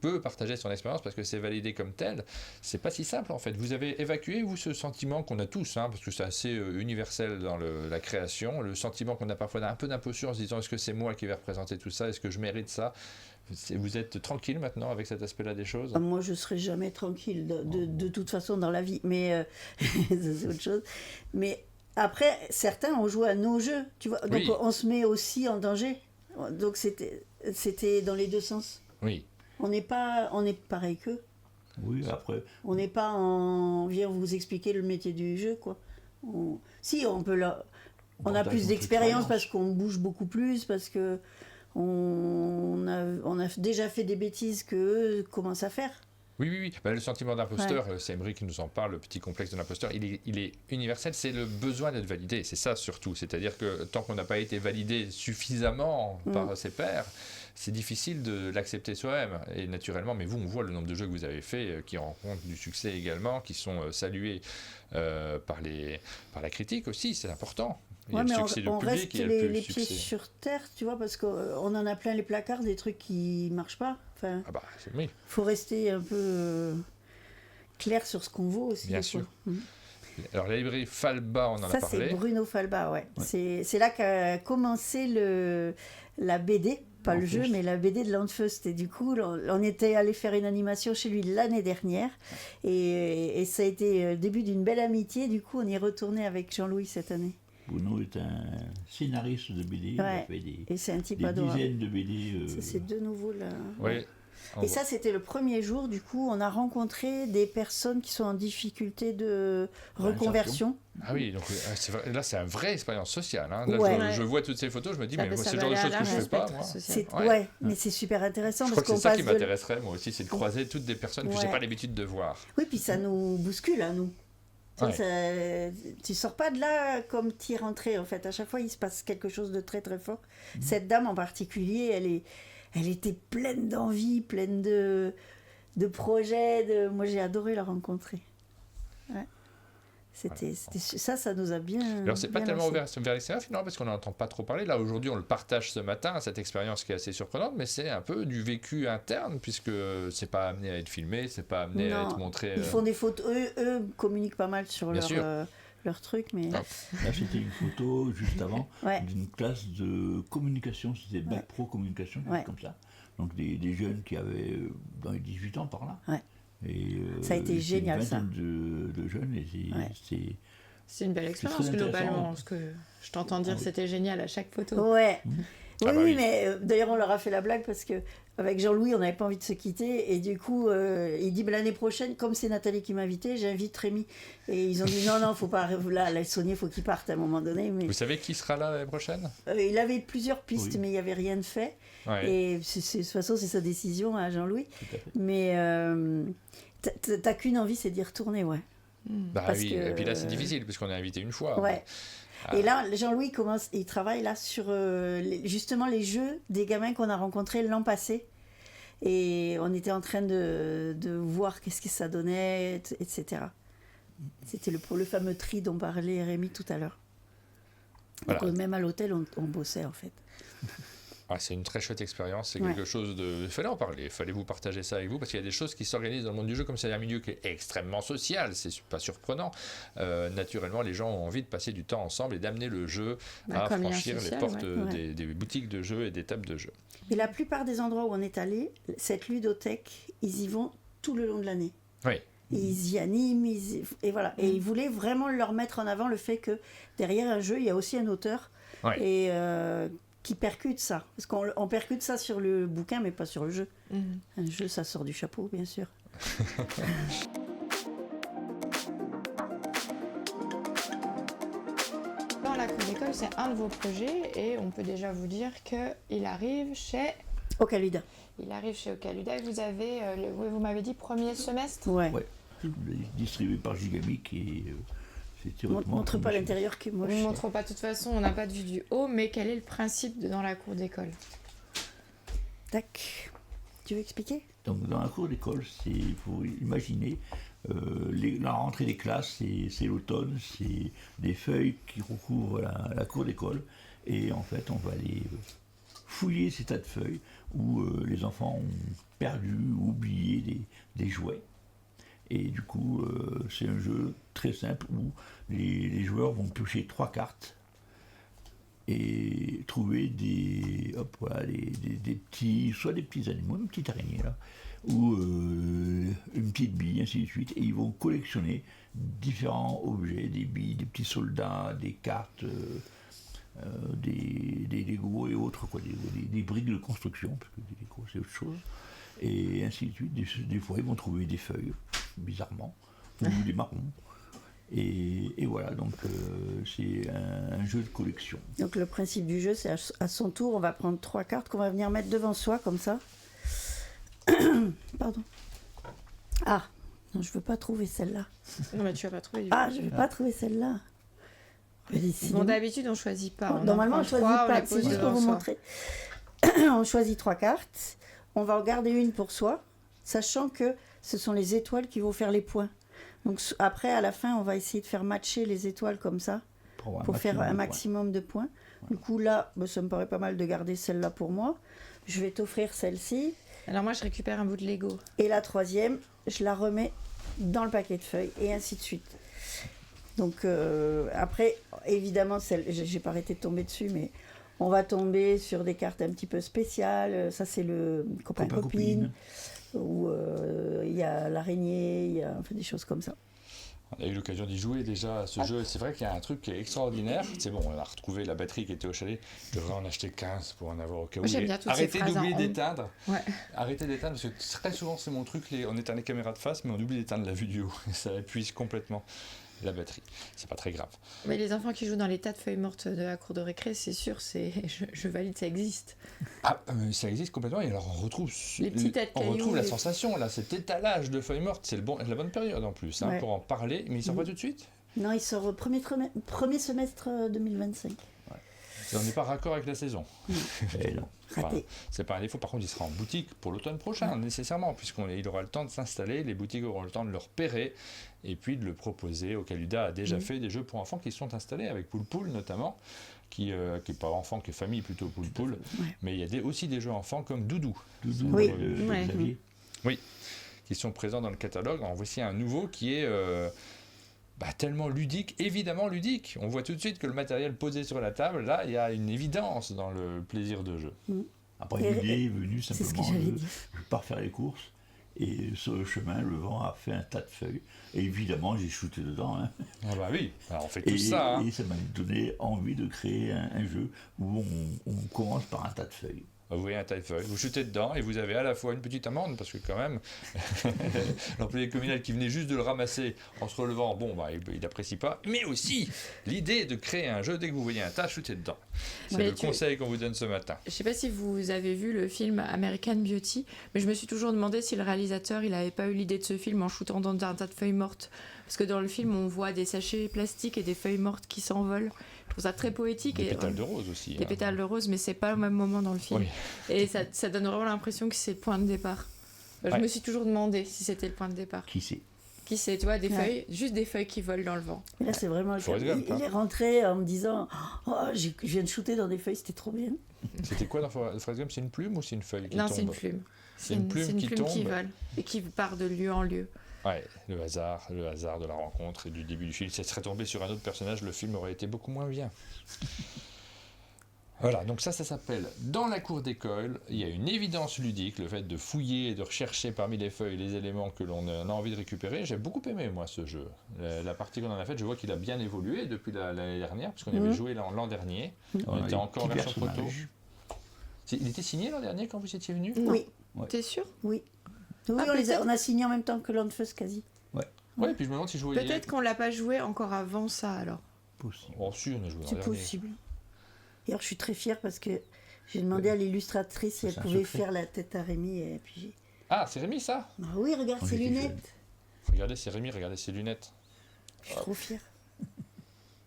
peut partager son expérience parce que c'est validé comme tel. C'est pas si simple en fait. Vous avez évacué, vous, ce sentiment qu'on a tous, parce que c'est assez universel dans la création, le sentiment qu'on a parfois un peu d'imposture en se disant est-ce que c'est moi qui vais représenter tout ça, est-ce que je mérite ça? Vous êtes tranquille maintenant avec cet aspect-là des choses? Moi, je serai jamais tranquille de toute façon dans la vie, mais ça, c'est autre chose. Mais après, certains ont joué à nos jeux, tu vois. Donc Oui. on se met aussi en danger. Donc c'était dans les deux sens. Oui. On est pareil qu'eux. Oui, après, On n'est pas en vient vous expliquer le métier du jeu, quoi. Si, on peut on a partage plus notre d'expérience expérience. parce qu'on bouge beaucoup plus, parce que on a déjà fait des bêtises que eux commencent à faire. Oui. Le sentiment d'imposteur, c'est Emery qui nous en parle, le petit complexe de l'imposteur, il est universel, c'est le besoin d'être validé, c'est ça surtout. C'est-à-dire que tant qu'on n'a pas été validé suffisamment par ses pairs, c'est difficile de l'accepter soi-même. Et naturellement, mais vous, on voit le nombre de jeux que vous avez faits qui rencontrent du succès également, qui sont salués par la critique aussi, c'est important. Il y a le Mais succès du on public, reste il y a les le pieds succès. sur terre, tu vois, parce qu'on en a plein les placards, des trucs qui marchent pas. Enfin, Ah bah, oui. faut rester un peu clair sur ce qu'on vaut aussi. Bien des sûr. fois. Alors la librairie Falba, on en a Ça, parlé. c'est Bruno Falba, ouais. C'est là qu'a commencé la BD, pas le jeu, mais la BD de Landfeust. Et du coup, on était allé faire une animation chez lui l'année dernière. Et ça a été le début d'une belle amitié. Du coup, on est retourné avec Jean-Louis cette année. Bruno est un scénariste de BD. Il a Ouais. fait des Et c'est un type dizaines adorable. de BD. Ça, c'est de nouveau là. Oui. Et ça, c'était le premier jour. Du coup, on a rencontré des personnes qui sont en difficulté de reconversion. Ah oui, donc c'est vrai, là c'est une vraie expérience sociale. Là, Ouais. je vois toutes ces photos, je me dis, mais moi, Ça c'est le va genre de aller choses à que je large fais pas, spectre moi. social. Ouais, mais c'est super intéressant Je crois parce que c'est qu'on ça passe qui m'intéresserait, moi aussi, c'est de croiser toutes des personnes que j'ai Ouais. pas l'habitude de voir. Oui, puis ça nous bouscule à nous. Tu sais, tu sors pas de là comme tu y es rentré, en fait. À chaque fois, il se passe quelque chose de très très fort. Cette dame en particulier, elle était pleine d'envie, pleine de projets. Moi, j'ai adoré la rencontrer. Ouais. Ça nous a bien. Alors c'est pas bien tellement lancé. vers l'extérieur finalement parce qu'on n'entend pas trop parler. Là aujourd'hui on le partage ce matin, cette expérience qui est assez surprenante, mais c'est un peu du vécu interne puisque c'est pas amené à être filmé, c'est pas amené à Non, être montré. Ils font des photos. Eux communiquent pas mal sur Bien sûr. leur truc, mais. Ah. Là, c'était une photo juste avant Ouais. d'une classe de communication. C'était Bac Pro Communication, quelque chose Ouais. comme ça. Donc des jeunes qui avaient dans les 18 ans par là. Ouais. Et, Ça a été c'était génial, une ça. vingtaine de jeunes. Et c'est C'est une belle expérience très intéressant. globalement. Ce que je t'entends dire, Ah oui. c'était génial à chaque photo. Ouais. Ah bah Oui, oui. mais d'ailleurs, on leur a fait la blague parce que avec Jean-Louis, on n'avait pas envie de se quitter. Et du coup, il dit l'année prochaine, comme c'est Nathalie qui m'a invité, j'invite Rémi. Et ils ont dit non, faut pas. Là, la Saunier, faut qu'il parte à un moment donné. Mais Vous savez qui sera là l'année prochaine? il avait plusieurs pistes, Oui. mais il n'y avait rien de fait. Ouais. Et de toute façon, c'est sa décision à Jean-Louis. tout à fait. Mais t'as qu'une envie, c'est d'y retourner, ouais. Bah parce oui, que- et puis là c'est difficile puisqu'on est invité une fois. Ouais. Ah. Et là, Jean-Louis il travaille là sur justement les jeux des gamins qu'on a rencontrés l'an passé. Et on était en train de voir qu'est-ce que ça donnait, etc. C'était le fameux tri dont parlait Rémi tout à l'heure. Voilà. Donc, même à l'hôtel, on bossait en fait. Ah, c'est une très chouette expérience, c'est Ouais. quelque chose de... Il fallait en parler, il fallait vous partager ça avec vous, parce qu'il y a des choses qui s'organisent dans le monde du jeu, comme c'est un milieu qui est extrêmement social, c'est pas surprenant. Naturellement, les gens ont envie de passer du temps ensemble et d'amener le jeu à comme lien franchir les social, portes ouais. des boutiques de jeux et des tables de jeux. Mais la plupart des endroits où on est allé, cette ludothèque, ils y vont tout le long de l'année. Oui, Et ils y animent, et voilà. Et ils voulaient vraiment leur mettre en avant le fait que derrière un jeu, il y a aussi un auteur Ouais. et qui percute ça. Parce qu'on percute ça sur le bouquin, mais pas sur le jeu. Un jeu, ça sort du chapeau, bien sûr. Dans la cour d'école, c'est un de vos projets et on peut déjà vous dire qu'il arrive chez... Ocalida. Il arrive chez Ocaluda et vous avez, vous m'avez dit, premier semestre. Ouais. Ouais. Distribué par Gigamic et c'est théoriquement. Montre pas l'intérieur qui est On moche. ne montre pas, de toute façon, on n'a pas de vue du haut, mais quel est le principe dans la cour d'école? Tac. Tu veux expliquer? Donc dans la cour d'école, il faut imaginer la rentrée des classes, c'est l'automne, c'est des feuilles qui recouvrent la cour d'école et en fait on va aller fouiller ces tas de feuilles où les enfants ont perdu ou oublié des jouets. Et du coup, c'est un jeu très simple où les joueurs vont piocher 3 cartes et trouver des petits, soit des petits animaux, une petite araignée là, ou une petite bille, ainsi de suite. Et ils vont collectionner différents objets, des billes, des petits soldats, des cartes, des Lego et autres, quoi, des briques de construction, parce que des Lego c'est autre chose. Et ainsi de suite. Des fois, ils vont trouver des feuilles, bizarrement, ou des marrons. Et voilà, donc c'est un jeu de collection. Donc le principe du jeu, c'est à son tour, on va prendre 3 cartes qu'on va venir mettre devant soi, comme ça. Pardon. Ah, non, je veux pas trouver celle-là. Non, mais tu vas pas trouver du Ah, je vais pas trouver celle-là. Bon, d'habitude, on choisit pas. Normalement, on choisit pas. C'est juste pour vous montrer. On choisit 3 cartes. On va en garder une pour soi, sachant que ce sont les étoiles qui vont faire les points. Donc après, à la fin, on va essayer de faire matcher les étoiles comme ça, pour faire un maximum de points. Ouais. Du coup, là, ça me paraît pas mal de garder celle-là pour moi. Je vais t'offrir celle-ci. Alors moi, je récupère un bout de Lego. Et la troisième, je la remets dans le paquet de feuilles, et ainsi de suite. Donc après, évidemment, j'ai pas arrêté de tomber dessus, mais on va tomber sur des cartes un petit peu spéciales. Ça, c'est le copain-copine. Où il y a l'araignée, il y a des choses comme ça. On a eu l'occasion d'y jouer déjà à ce jeu. C'est vrai qu'il y a un truc qui est extraordinaire. C'est bon, on a retrouvé la batterie qui était au chalet. Je devrais en acheter 15 pour en avoir au cas où. Arrêtez d'oublier d'éteindre. Ouais. Arrêtez d'éteindre, parce que très souvent c'est mon truc, on éteint les caméras de face, mais on oublie d'éteindre la vue du haut. Ça épuise complètement la batterie. C'est pas très grave. Mais les enfants qui jouent dans les tas de feuilles mortes de la cour de récré, c'est sûr, je valide, ça existe. Ah, ça existe complètement, et alors on retrouve, la sensation, là, cet étalage de feuilles mortes, c'est la bonne période en plus, hein, pour en parler, mais il sort pas tout de suite? Non, il sort au premier semestre 2025. Ouais. On n'est pas raccord avec la saison. Raté. C'est pas un défaut, par contre il sera en boutique pour l'automne prochain, nécessairement, puisqu'il aura le temps de s'installer, les boutiques auront le temps de le repérer, et puis de le proposer. Ocaluda a déjà fait des jeux pour enfants qui sont installés, avec Poul Poul notamment, qui n'est pas enfant, qui est famille plutôt Poul Poul, mais il y a aussi des jeux enfants comme Doudou. Oui, qui sont présents dans le catalogue. En voici un nouveau qui est tellement ludique, évidemment ludique. On voit tout de suite que le matériel posé sur la table, là, il y a une évidence dans le plaisir de jeu. Après, l'idée est venue simplement je pars faire les courses, et sur le chemin, le vent a fait un tas de feuilles. Et évidemment, j'ai shooté dedans. Hein. Ah bah oui, alors on fait tout ça. Et ça m'a donné envie de créer un jeu où on commence par un tas de feuilles. Vous voyez un tas de feuilles, vous shootez dedans et vous avez à la fois une petite amende, parce que quand même, l'employé communal qui venait juste de le ramasser en se relevant, il n'apprécie pas, mais aussi l'idée de créer un jeu, dès que vous voyez un tas, shootez dedans. C'est le conseil qu'on vous donne ce matin. Je ne sais pas si vous avez vu le film American Beauty, mais je me suis toujours demandé si le réalisateur il n'avait pas eu l'idée de ce film en shootant dans un tas de feuilles mortes. Parce que dans le film, on voit des sachets plastiques et des feuilles mortes qui s'envolent. Je trouve ça très poétique. Des pétales de rose aussi. Des pétales de rose, mais c'est pas au même moment dans le film. Oui. Et ça donne vraiment l'impression que c'est le point de départ. Je me suis toujours demandé si c'était le point de départ. Qui sait, tu vois, des feuilles, juste des feuilles qui volent dans le vent. Et là, c'est vraiment le cas. Il est rentré en me disant je viens de shooter dans des feuilles, c'était trop bien. C'était quoi dans Forrest Gump? C'est une plume ou c'est une feuille qui tombe? Non, c'est une plume. C'est une plume qui vole et qui part de lieu en lieu. Ouais, le hasard de la rencontre et du début du film. Si elle serait tombée sur un autre personnage, le film aurait été beaucoup moins bien. Voilà, donc ça s'appelle Dans la cour d'école. Il y a une évidence ludique, le fait de fouiller et de rechercher parmi les feuilles les éléments que l'on a envie de récupérer. J'ai beaucoup aimé, moi, ce jeu. La partie qu'on en a faite, je vois qu'il a bien évolué depuis l'année dernière, puisqu'on y avait joué l'an dernier. On était encore en version proto. Il était signé l'an dernier quand vous étiez venu? Oui. T'es sûr? Oui. Oui, Ah, on a signé en même temps que Landfus quasi. Ouais, puis je me demande si je jouais. Peut-être qu'on l'a pas joué encore avant ça, alors. Possible. Oh, si, on a joué l'an C'est dernier. possible. D'ailleurs, je suis très fière parce que j'ai demandé à l'illustratrice si elle C'est un pouvait secret. faire la tête à Rémi. Et puis Ah, c'est Rémi, ça? ah oui, regarde On ses était lunettes. Regardez, c'est Rémi, regardez ses lunettes. Je suis trop fière.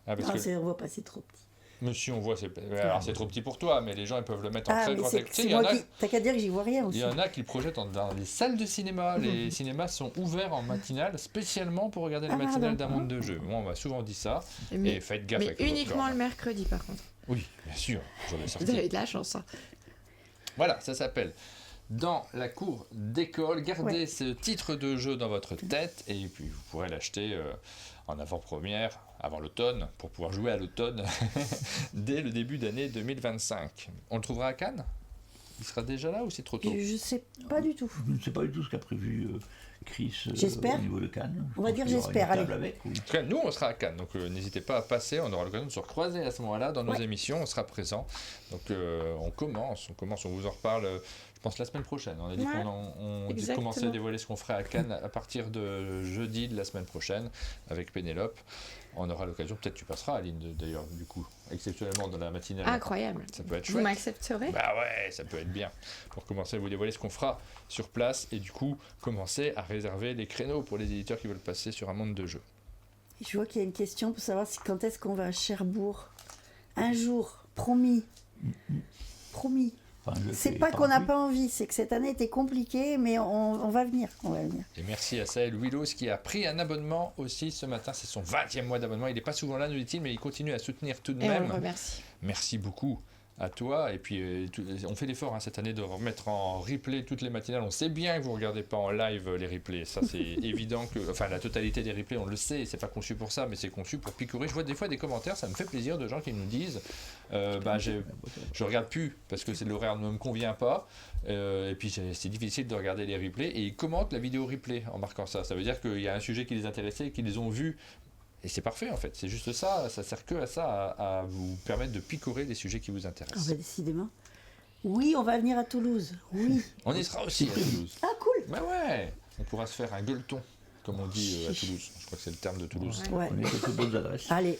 Ah, parce que... On voit pas, c'est trop petit. Monsieur, on voit, alors c'est trop petit pour toi, mais les gens ils peuvent le mettre en Ah, très mais grand c'est écran. Tu sais, c'est il y en moi a, qui. T'as qu'à dire que j'y vois rien il aussi. y en a qui le projettent dans les salles de cinéma. Les cinémas sont ouverts en matinale spécialement pour regarder les Ah, matinales d'un pardon. monde de jeu. Moi, on m'a souvent dit ça. Mais, Et faites gaffe mais avec le uniquement popcorn. le mercredi, par contre. Oui, bien sûr, j'en ai Vous sorti. avez de la chance. Hein. Voilà, ça s'appelle Dans la cour d'école. Gardez Ouais. ce titre de jeu dans votre tête et puis vous pourrez l'acheter en avant-première, avant l'automne, pour pouvoir jouer à l'automne dès le début d'année 2025. On le trouvera à Cannes? Il sera déjà là ou c'est trop tôt? Je sais pas du tout. Je ne sais pas du tout ce qu'a prévu Chris J'espère. au niveau de Cannes. On va Je dire pense qu'il y aura j'espère, une table allez. avec, oui. En tout cas, nous, on sera à Cannes, donc n'hésitez pas à passer, on aura l'occasion de se recroiser à ce moment-là dans nos Ouais. émissions, on sera présent. Donc on commence, on vous en reparle, je pense, la semaine prochaine. On a dit Ouais, qu'on exactement. commençait à dévoiler ce qu'on ferait à Cannes à partir de jeudi de la semaine prochaine avec Pénélope. On aura l'occasion, peut-être tu passeras, Aline, d'ailleurs, du coup, exceptionnellement dans la matinale. Incroyable. Ça peut être Vous chouette. m'accepterez? Bah ouais, ça peut être bien. Pour commencer à vous dévoiler ce qu'on fera sur place et du coup, commencer à réserver les créneaux pour les éditeurs qui veulent passer sur un monde de jeu. Je vois qu'il y a une question pour savoir quand est-ce qu'on va à Cherbourg. Un jour, promis. Promis. Enfin, je C'est fais pas qu'on n'a plus. pas envie, c'est que cette année était compliquée, mais on va venir. On va venir. Et merci à Saël Willows qui a pris un abonnement aussi ce matin. C'est son 20e mois d'abonnement. Il n'est pas souvent là, nous dit-il, mais il continue à soutenir tout de Et on le même. remercie. Merci beaucoup à toi. Et puis, on fait l'effort cette année de remettre en replay toutes les matinales. On sait bien que vous ne regardez pas en live les replays. Ça, c'est évident que. Enfin, la totalité des replays, on le sait. C'est pas conçu pour ça, mais c'est conçu pour picorer. Je vois des fois des commentaires. Ça me fait plaisir de gens qui nous disent je regarde plus parce que l'horaire ne me convient pas. Et puis, c'est difficile de regarder les replays. Et ils commentent la vidéo replay en marquant ça. Ça veut dire qu'il y a un sujet qui les intéressait et qu'ils les ont vus. Et c'est parfait en fait, c'est juste ça sert que à ça, à vous permettre de picorer les sujets qui vous Ah intéressent. bah décidément. Oui, on va venir à Toulouse. Oui. On y sera aussi à Toulouse. Ah cool. Bah ouais, on pourra se faire un gueuleton, comme on dit à Toulouse. Je crois que c'est le terme de Toulouse. Ouais. On a quelques bonnes adresses. Allez.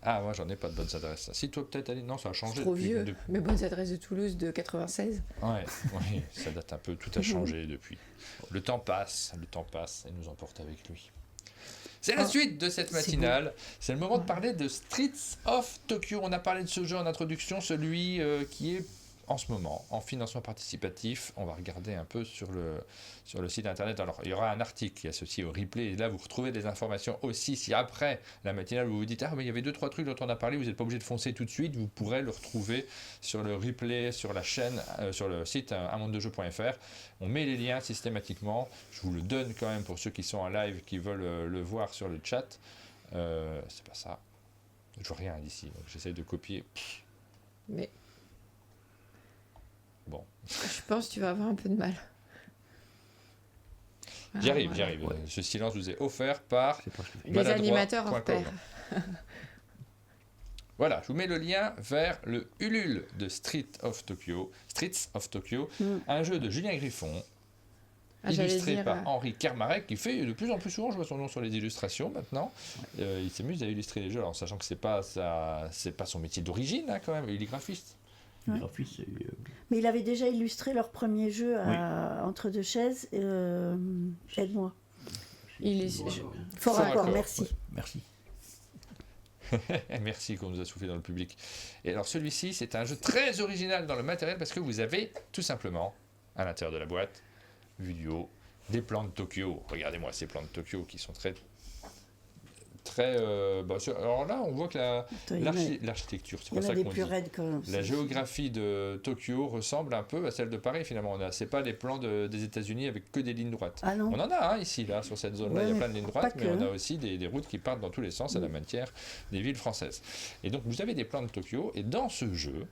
Ah, moi j'en ai pas de bonnes adresses. Si toi peut-être, Aline, non, ça a changé. Trop depuis- vieux. depuis- Mes bonnes adresses de Toulouse de 96. Ouais, oui, ça date un peu, tout a changé depuis. Le temps passe et nous emporte avec lui. C'est la Oh, suite de cette c'est matinale. C'est le moment de parler de Streets of Tokyo. On a parlé de ce jeu en introduction, celui qui est en ce moment en financement participatif. On va regarder un peu sur le site internet. Alors, il y aura un article qui est associé au replay. Et là, vous retrouvez des informations aussi. Si après la matinale, vous vous dites « Ah, mais il y avait 2-3 trucs dont on a parlé », vous n'êtes pas obligé de foncer tout de suite. Vous pourrez le retrouver sur le replay, sur la chaîne, sur le site unmondedejeu.fr. On met les liens systématiquement. Je vous le donne quand même pour ceux qui sont en live, qui veulent le voir sur le chat. C'est pas ça. Je vois rien d'ici. Donc, j'essaye de copier. Mais Bon. je pense que tu vas avoir un peu de mal. J'y Ah, arrive, voilà. j'y arrive. Ouais. Ce silence vous est offert par C'est pas ce que je fais. Les maladroit.com. animateurs hors pair. Voilà, je vous mets le lien vers le Ulule de Streets of Tokyo, un jeu de Julien Griffon, Ah, j'allais illustré dire, par Henri Kermarek, qui fait de plus en plus souvent, je vois son nom sur les illustrations maintenant. Il s'amuse à illustrer les jeux, alors sachant que c'est pas son métier d'origine hein, quand même, il est graphiste. Le graphiste, c'est, Mais il avait déjà illustré leur premier jeu à Entre deux chaises. Aide-moi. il est... Fort Fort accord, accord, merci. ouais, merci. Merci qu'on nous a soufflé dans le public. Et alors celui-ci, c'est un jeu très original dans le matériel parce que vous avez tout simplement, à l'intérieur de la boîte, vu du haut, des plans de Tokyo. Regardez-moi ces plans de Tokyo qui sont très... alors là, on voit que Attends, il y en a- l'architecture, c'est il y pas en ça a des qu'on plus dit. raides quand même. La géographie de Tokyo ressemble un peu à celle de Paris finalement. C'est pas les plans des États-Unis avec que des lignes droites. Ah non. On en a ici, là, sur cette zone-là, Ouais, il y a mais plein de lignes pas droites, mais que, on a hein. aussi des routes qui partent dans tous les sens à la matière des villes françaises. Et donc vous avez des plans de Tokyo, et dans ce jeu,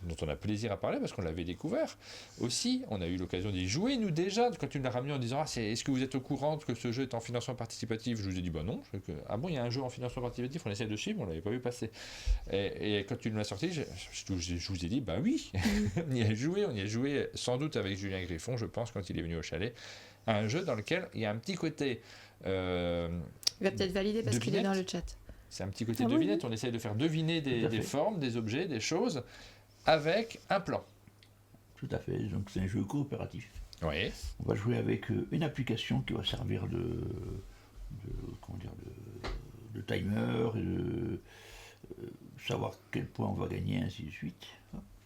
dont on a plaisir à parler parce qu'on l'avait découvert. Aussi, on a eu l'occasion d'y jouer, nous déjà, quand tu nous l'as ramené en disant est-ce que vous êtes au courant que ce jeu est en financement participatif? Je vous ai dit non. Ah bon, il y a un jeu en financement participatif, on essaie de suivre, on l'avait pas vu passer. Et quand tu nous l'as sorti, je vous ai dit oui, on y a joué sans doute avec Julien Griffon, je pense, quand il est venu au chalet, à un jeu dans lequel il y a un petit côté. Il va peut-être valider parce qu'il est dans le chat. C'est un petit côté devinette, on essaye de faire deviner des formes, des objets, des choses, avec un plan. Tout à fait, donc c'est un jeu coopératif. Oui. On va jouer avec une application qui va servir de timer, et de savoir quel point on va gagner, ainsi de suite.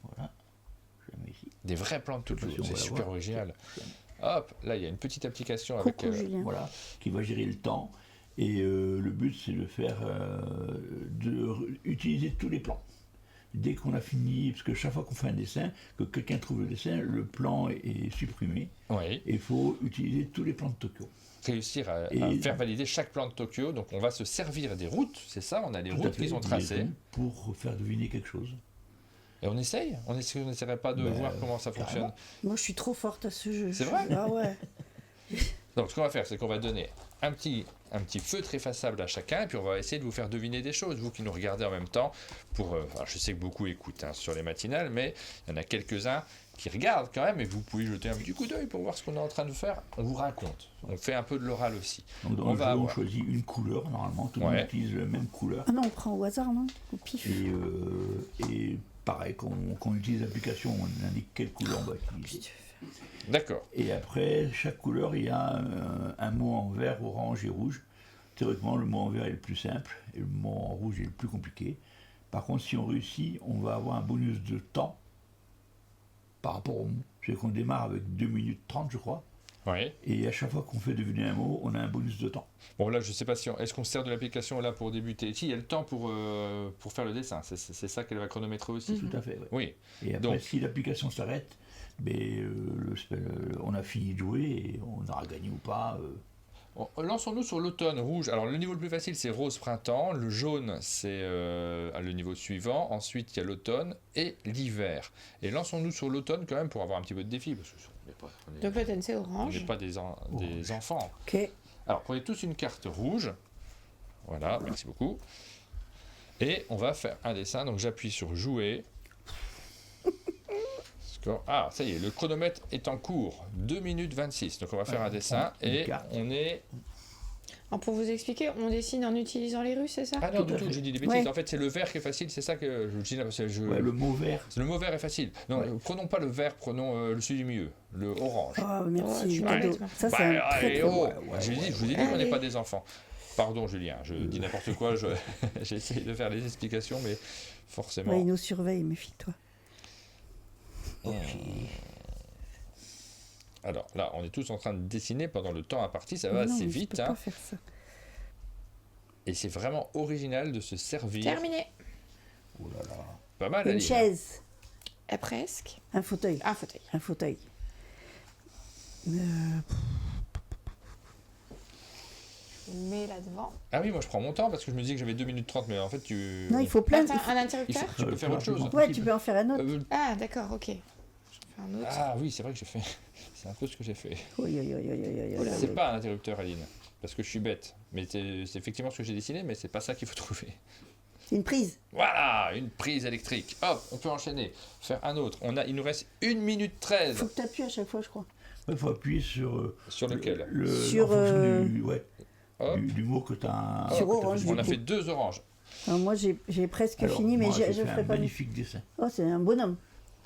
Voilà, je la mets ici. Des vrais plans de toute l'eau, c'est super original. Hop, là il y a une petite application Coucou, avec Julien. Qui va gérer le temps. Et le but, c'est de faire, utiliser tous les plans. Dès qu'on a fini, parce que chaque fois qu'on fait un dessin, que quelqu'un trouve le dessin, le plan est supprimé. Oui. Et il faut utiliser tous les plans de Tokyo. Réussir à faire valider chaque plan de Tokyo. Donc on va se servir des routes, c'est ça, on a des routes qui sont tracées. Pour faire deviner quelque chose. Et on essaye. On n'essaierait pas de voir comment ça fonctionne. Moi, je suis trop forte à ce jeu. C'est vrai ? Ah ouais. Donc ce qu'on va faire, c'est qu'on va donner un petit feutre effaçable à chacun, et puis on va essayer de vous faire deviner des choses, vous qui nous regardez en même temps. Je sais que beaucoup écoutent sur les matinales, mais il y en a quelques-uns qui regardent quand même, et vous pouvez jeter un petit coup d'œil pour voir ce qu'on est en train de faire. On vous raconte, on fait un peu de l'oral aussi. Donc dans le jeu, on choisit une couleur, normalement, tout le monde utilise la même couleur. Ah non, on prend au hasard, non ? Au pif. Et pareil, quand on utilise l'application, on indique quelle couleur on va utiliser. D'accord. Et après, chaque couleur, il y a un mot en vert, orange et rouge. Théoriquement, le mot en vert est le plus simple et le mot en rouge est le plus compliqué. Par contre, si on réussit, on va avoir un bonus de temps par rapport au mot. C'est qu'on démarre avec 2 minutes 30, je crois. Oui. Et à chaque fois qu'on fait deviner un mot, on a un bonus de temps. Bon, là, je ne sais pas si est-ce qu'on se sert de l'application là pour débuter. Si, il y a le temps pour faire le dessin. C'est ça qu'elle va chronométrer aussi. Tout à fait, ouais. Oui. Et après, si l'application s'arrête, on a fini de jouer et on aura gagné ou pas. Lançons-nous sur l'automne rouge. Alors le niveau le plus facile c'est rose printemps, le jaune c'est le niveau suivant, ensuite il y a l'automne et l'hiver. Et lançons-nous sur l'automne quand même pour avoir un petit peu de défi. Parce que donc l'automne c'est on orange. n'est pas des enfants. Ok. Alors prenez tous une carte rouge. Voilà, merci beaucoup. Et on va faire un dessin, donc j'appuie sur jouer. Ah, ça y est, le chronomètre est en cours, 2 minutes 26. Donc on va faire un dessin et on est... Alors pour vous expliquer, on dessine en utilisant les rues, c'est ça ? Ah non, du tout, j'ai dit des bêtises. Ouais. En fait, c'est le vert qui est facile, c'est ça que je dis là. Le mot vert. Le mot vert est facile. Non, prenons pas le vert, prenons le celui du milieu, le orange. Oh, merci. Ça, c'est un très bon. Je vous ai dit qu'on n'est pas des enfants. Pardon, Julien, je dis n'importe quoi. J'essaie de faire les explications, mais forcément... Ouais, il nous surveille, méfie-toi. Alors là, on est tous en train de dessiner pendant le temps imparti, ça va assez vite. Je peux pas faire ça. Et c'est vraiment original de se servir. Terminé. Oh là là. Pas mal. Une chaise. Presque. Un fauteuil. Un fauteuil. Un fauteuil. Je mets là devant. Ah oui, moi je prends mon temps parce que je me disais que j'avais 2 minutes 30, mais en fait Non, il faut plein. Un interrupteur. Tu peux faire autre chose. Ouais, tu peux en faire un autre. Ah d'accord, ok. Je vais faire un autre. Ah oui, c'est vrai que j'ai fait. C'est un peu ce que j'ai fait. C'est C'est pas un interrupteur, Aline, parce que je suis bête. Mais c'est effectivement ce que j'ai dessiné, mais c'est pas ça qu'il faut trouver. C'est une prise. Voilà, une prise électrique. Hop, on peut enchaîner. Faire un autre. Il nous reste 1 minute 13. Faut que tu appuies à chaque fois, je crois. Il faut appuyer sur... Sur lequel Sur... Du mot que tu as... Sur orange. On a fait 2 oranges. Alors moi, j'ai presque fini, mais je ferai pas... un magnifique dessin. Oh, c'est un bonhomme.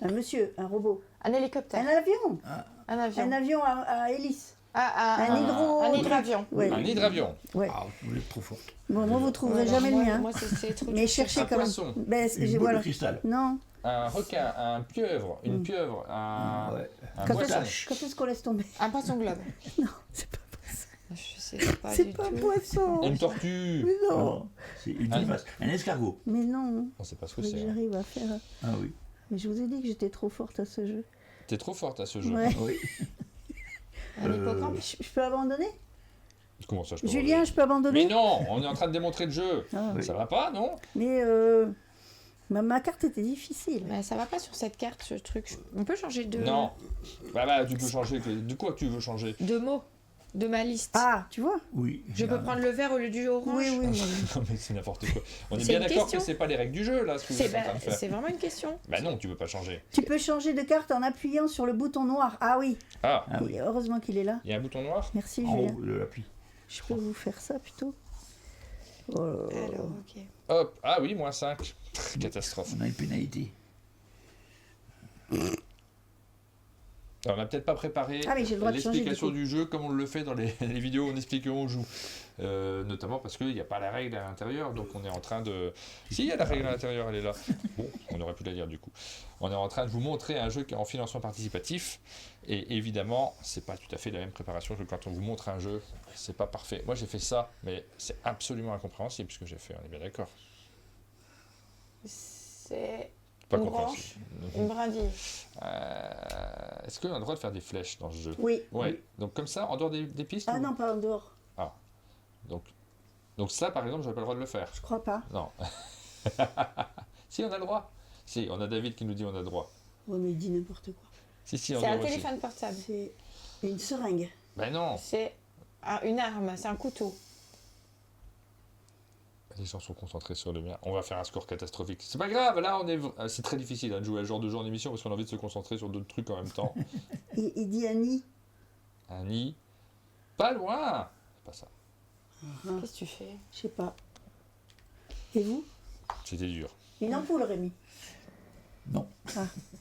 Un monsieur, un robot. Un hélicoptère. Un avion. Un avion. Un avion à hélice. Un hydravion. Ouais. Un hydravion. Ouais. Ah, vous êtes trop forte. Bon, moi, vous trouverez jamais le mien. Moi, c'est trop. Mais cherchez quand même. Poisson. Une boule de cristal. Non. Un requin, un pieuvre, une pieuvre, un poisson. Quand est-ce qu'on laisse tomber? Un poisson globe. Non, c'est pas poisson. Je sais pas C'est du pas un tout. poisson. Une tortue. Mais non. C'est une limace. Un escargot. Mais non. On sait pas ce que Faut que c'est. j'arrive à faire. Ah oui. Mais je vous ai dit que j'étais trop forte à ce jeu. T'es trop forte à ce jeu. Ouais. Oui. Un hippocampe. Je peux abandonner? Comment ça, je peux Julien, je peux Mais abandonner? non, on est en train de démontrer le jeu. Ah. Ça va pas, non? Mais Ma carte était difficile. Mais ça va pas sur cette carte, ce truc. On peut changer Non. Bah, tu peux changer. De quoi tu veux changer? de mots de ma liste. Ah, tu vois? Oui. Je peux prendre le vert au lieu du orange. Oui. Non, mais c'est n'importe quoi. On est C'est bien une d'accord question. que c'est pas les règles du jeu, là, ce que vous êtes en train de faire. C'est vraiment une question. Bah non, tu peux pas changer. Tu peux changer de carte en appuyant sur le bouton noir. Ah oui. Ah, Ah oui. Et heureusement qu'il est là. il y a un bouton noir? Merci En Julien. haut de l'appli. Je peux vous faire ça plutôt. Oh là là. Alors, ok. Hop, ah oui, -5. Catastrophe. On a une pénalité. Alors, on n'a peut-être pas préparé Ah, mais j'ai le droit de changer, l'explication du coup. du jeu comme on le fait dans les vidéos où on explique où on joue. Notamment parce qu'il n'y a pas la règle à l'intérieur, donc on est en train de... Si, il y a la règle à l'intérieur, elle est là. Bon, on aurait pu la lire du coup. On est en train de vous montrer un jeu qui est en financement participatif, et évidemment, c'est pas tout à fait la même préparation que quand on vous montre un jeu, c'est pas parfait. Moi j'ai fait ça, mais c'est absolument incompréhensible ce que j'ai fait, on est bien d'accord. C'est Pas une compréhensible. une brindille. Est-ce qu'on a le droit de faire des flèches dans ce jeu? Oui. Ouais, donc comme ça, en dehors des pistes Ah ou- non, pas en dehors. Donc ça, par exemple, j'avais pas le droit de le faire. Je crois pas. Non. Si, on a le droit. Si, on a David qui nous dit on a le droit. Ouais, mais il dit n'importe quoi. Si, on C'est a un le droit aussi. téléphone portable. C'est une seringue. Ben non. C'est une arme, c'est un couteau. Les gens sont concentrés sur le mien. On va faire un score catastrophique. C'est pas grave, là, c'est très difficile de jouer à ce genre de jeu en émission parce qu'on a envie de se concentrer sur d'autres trucs en même temps. Il dit Annie. Un nid. Pas loin. C'est pas ça. Qu'est-ce que tu fais? Je sais pas. Et vous? C'était dur. Une ampoule, Rémi. Non.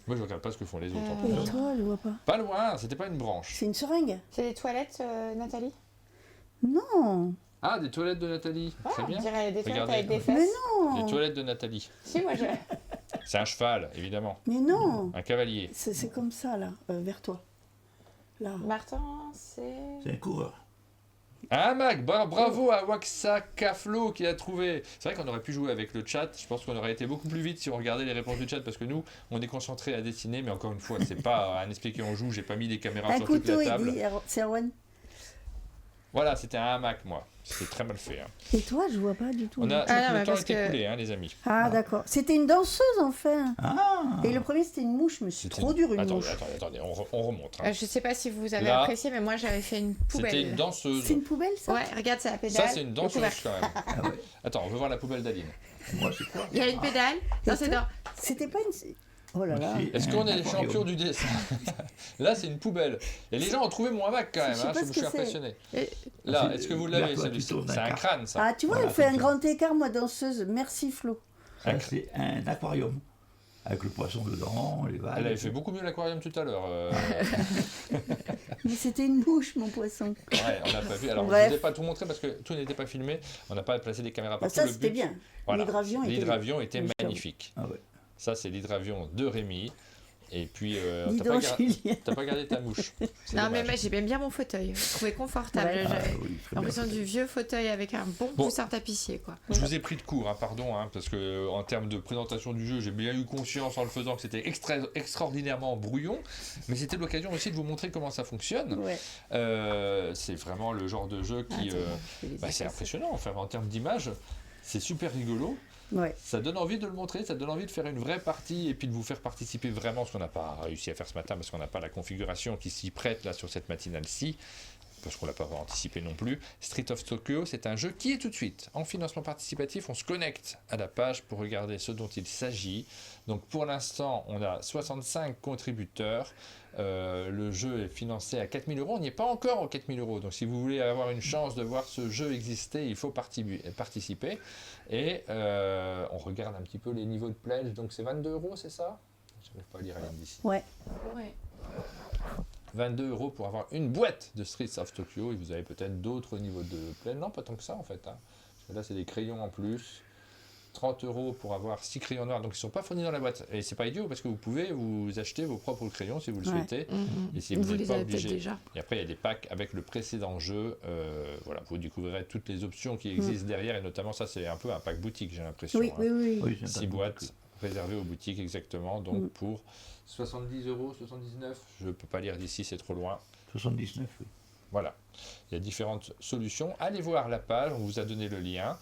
Moi, je regarde pas ce que font les autres. en Et fait. toi, je vois pas. Pas loin, c'était pas une branche. C'est une seringue? C'est des toilettes, Nathalie? Non. Ah, des toilettes de Nathalie. Ah, Très on bien. dirait des toilettes Regardez. avec des Mais fesses. Les non. toilettes de Nathalie. Si, moi je... C'est un cheval, évidemment. Mais non. Un cavalier. C'est comme ça, là. Vers toi. Là. Martin, c'est... C'est un coureur. Un hamac, bravo à Waxa Kaflo qui a trouvé. C'est vrai qu'on aurait pu jouer avec le chat. Je pense qu'on aurait été beaucoup plus vite si on regardait les réponses du chat parce que nous, on est concentrés à dessiner. Mais encore une fois, c'est pas un expliquer on joue. J'ai pas mis des caméras Un sur toute couteau, la il table. dit. C'est Erwan. Voilà, c'était un hamac, moi. C'était très mal fait. Hein. Et toi, je vois pas du tout. On a, Ah non, le mais temps parce est que- écoulé, hein, les amis. Ah, d'accord. C'était une danseuse, enfin. Ah. Et le premier, c'était une mouche, mais c'est C'était trop dur, une attendez, mouche. attendez, on remonte. Hein. Je sais pas si vous avez Là, apprécié, mais moi j'avais fait une poubelle. C'était une danseuse. C'est une poubelle, ça? Ouais, regarde, c'est la pédale. Ça, c'est une le danseuse couvercle. quand même. Ah ouais. Attends, on veut voir la poubelle d'Aline. Moi, c'est quoi? Il y a une pédale. Non, c'est dans... C'était pas une... Oh là là. Moi, c'est Est-ce un qu'on est les aquarium. champions du dessin? Là, c'est une poubelle. Et les gens ont trouvé mon hamac quand même. Je sais Hein, pas je ce suis que c'est. impressionné. Et- Là, C'est- est-ce que vous l'avez vers toi, celui-ci? tu tournes un C'est un quart. crâne, ça. Ah, tu vois, Voilà, elle fait un comme ça. grand écart, moi, danseuse. Merci, Flo. Ça, c'est un aquarium. Avec le poisson dedans, les vagues. Elle avait fait beaucoup mieux l'aquarium tout à l'heure. Mais c'était une mouche, mon poisson. Ouais, on n'a pas vu. Alors, Bref. je ne vous ai pas tout montré parce que tout n'était pas filmé. On n'a pas placé des caméras Bah, partout. ça, Le c'était but- bien. Voilà. L'hydravion était L'hydravion était Oui, magnifique. Ah ouais. Ça, c'est l'hydravion de Rémi. Et puis, Dis t'as pas, donc, Julien. t'as pas gardé ta mouche. C'est Non, mais dommage. moi j'aimais bien mon fauteuil. Je trouvais confortable. Ouais. Ah J'avais oui, très l'impression bien. du vieux fauteuil avec un bon Bon. coussin tapissier, quoi. Je vous ai pris de court, hein, pardon, hein, parce que en termes de présentation du jeu, j'ai bien eu conscience en le faisant que c'était extraordinairement brouillon, mais c'était l'occasion aussi de vous montrer comment ça fonctionne. Ouais. C'est vraiment le genre de jeu qui, Attends, je vais les c'est effacer. impressionnant. Enfin, en termes d'image, c'est super rigolo. Ouais. Ça donne envie de le montrer, ça donne envie de faire une vraie partie et puis de vous faire participer vraiment, ce qu'on n'a pas réussi à faire ce matin parce qu'on n'a pas la configuration qui s'y prête là sur cette matinale-ci, parce qu'on ne l'a pas anticipé non plus. Street of Tokyo, c'est un jeu qui est tout de suite en financement participatif. On se connecte à la page pour regarder ce dont il s'agit. Donc pour l'instant, on a 65 contributeurs. Le jeu est financé à 4 000 €. On n'y est pas encore aux 4 000 €. Donc si vous voulez avoir une chance de voir ce jeu exister, il faut participer. Et on regarde un petit peu les niveaux de pledge. Donc c'est 22 €, c'est ça? Je n'arrive pas à lire à l'aide d'ici. Ouais. Ouais. 22 € pour avoir une boîte de Streets of Tokyo. Et vous avez peut-être d'autres niveaux de pledge. Non, pas tant que ça en fait. Hein. Parce que là, c'est des crayons en plus. 30 € pour avoir 6 crayons noirs, donc ils ne sont pas fournis dans la boîte. Et c'est pas idiot parce que vous pouvez vous acheter vos propres crayons si vous le Ouais. souhaitez. Et si Vous vous n'êtes les pas avez peut-être obligé. déjà. Et après, il y a des packs avec le précédent jeu. Voilà, vous découvrirez toutes les options qui existent derrière. Et notamment, ça, c'est un peu un pack boutique, j'ai l'impression. Oui, hein. oui, oui. Oui, c'est 6 un boîtes réservées aux boutiques, exactement. Donc pour 70 €, 79, je ne peux pas lire d'ici, c'est trop loin. 79, oui. Voilà, il y a différentes solutions. Allez voir la page, on vous a donné le lien.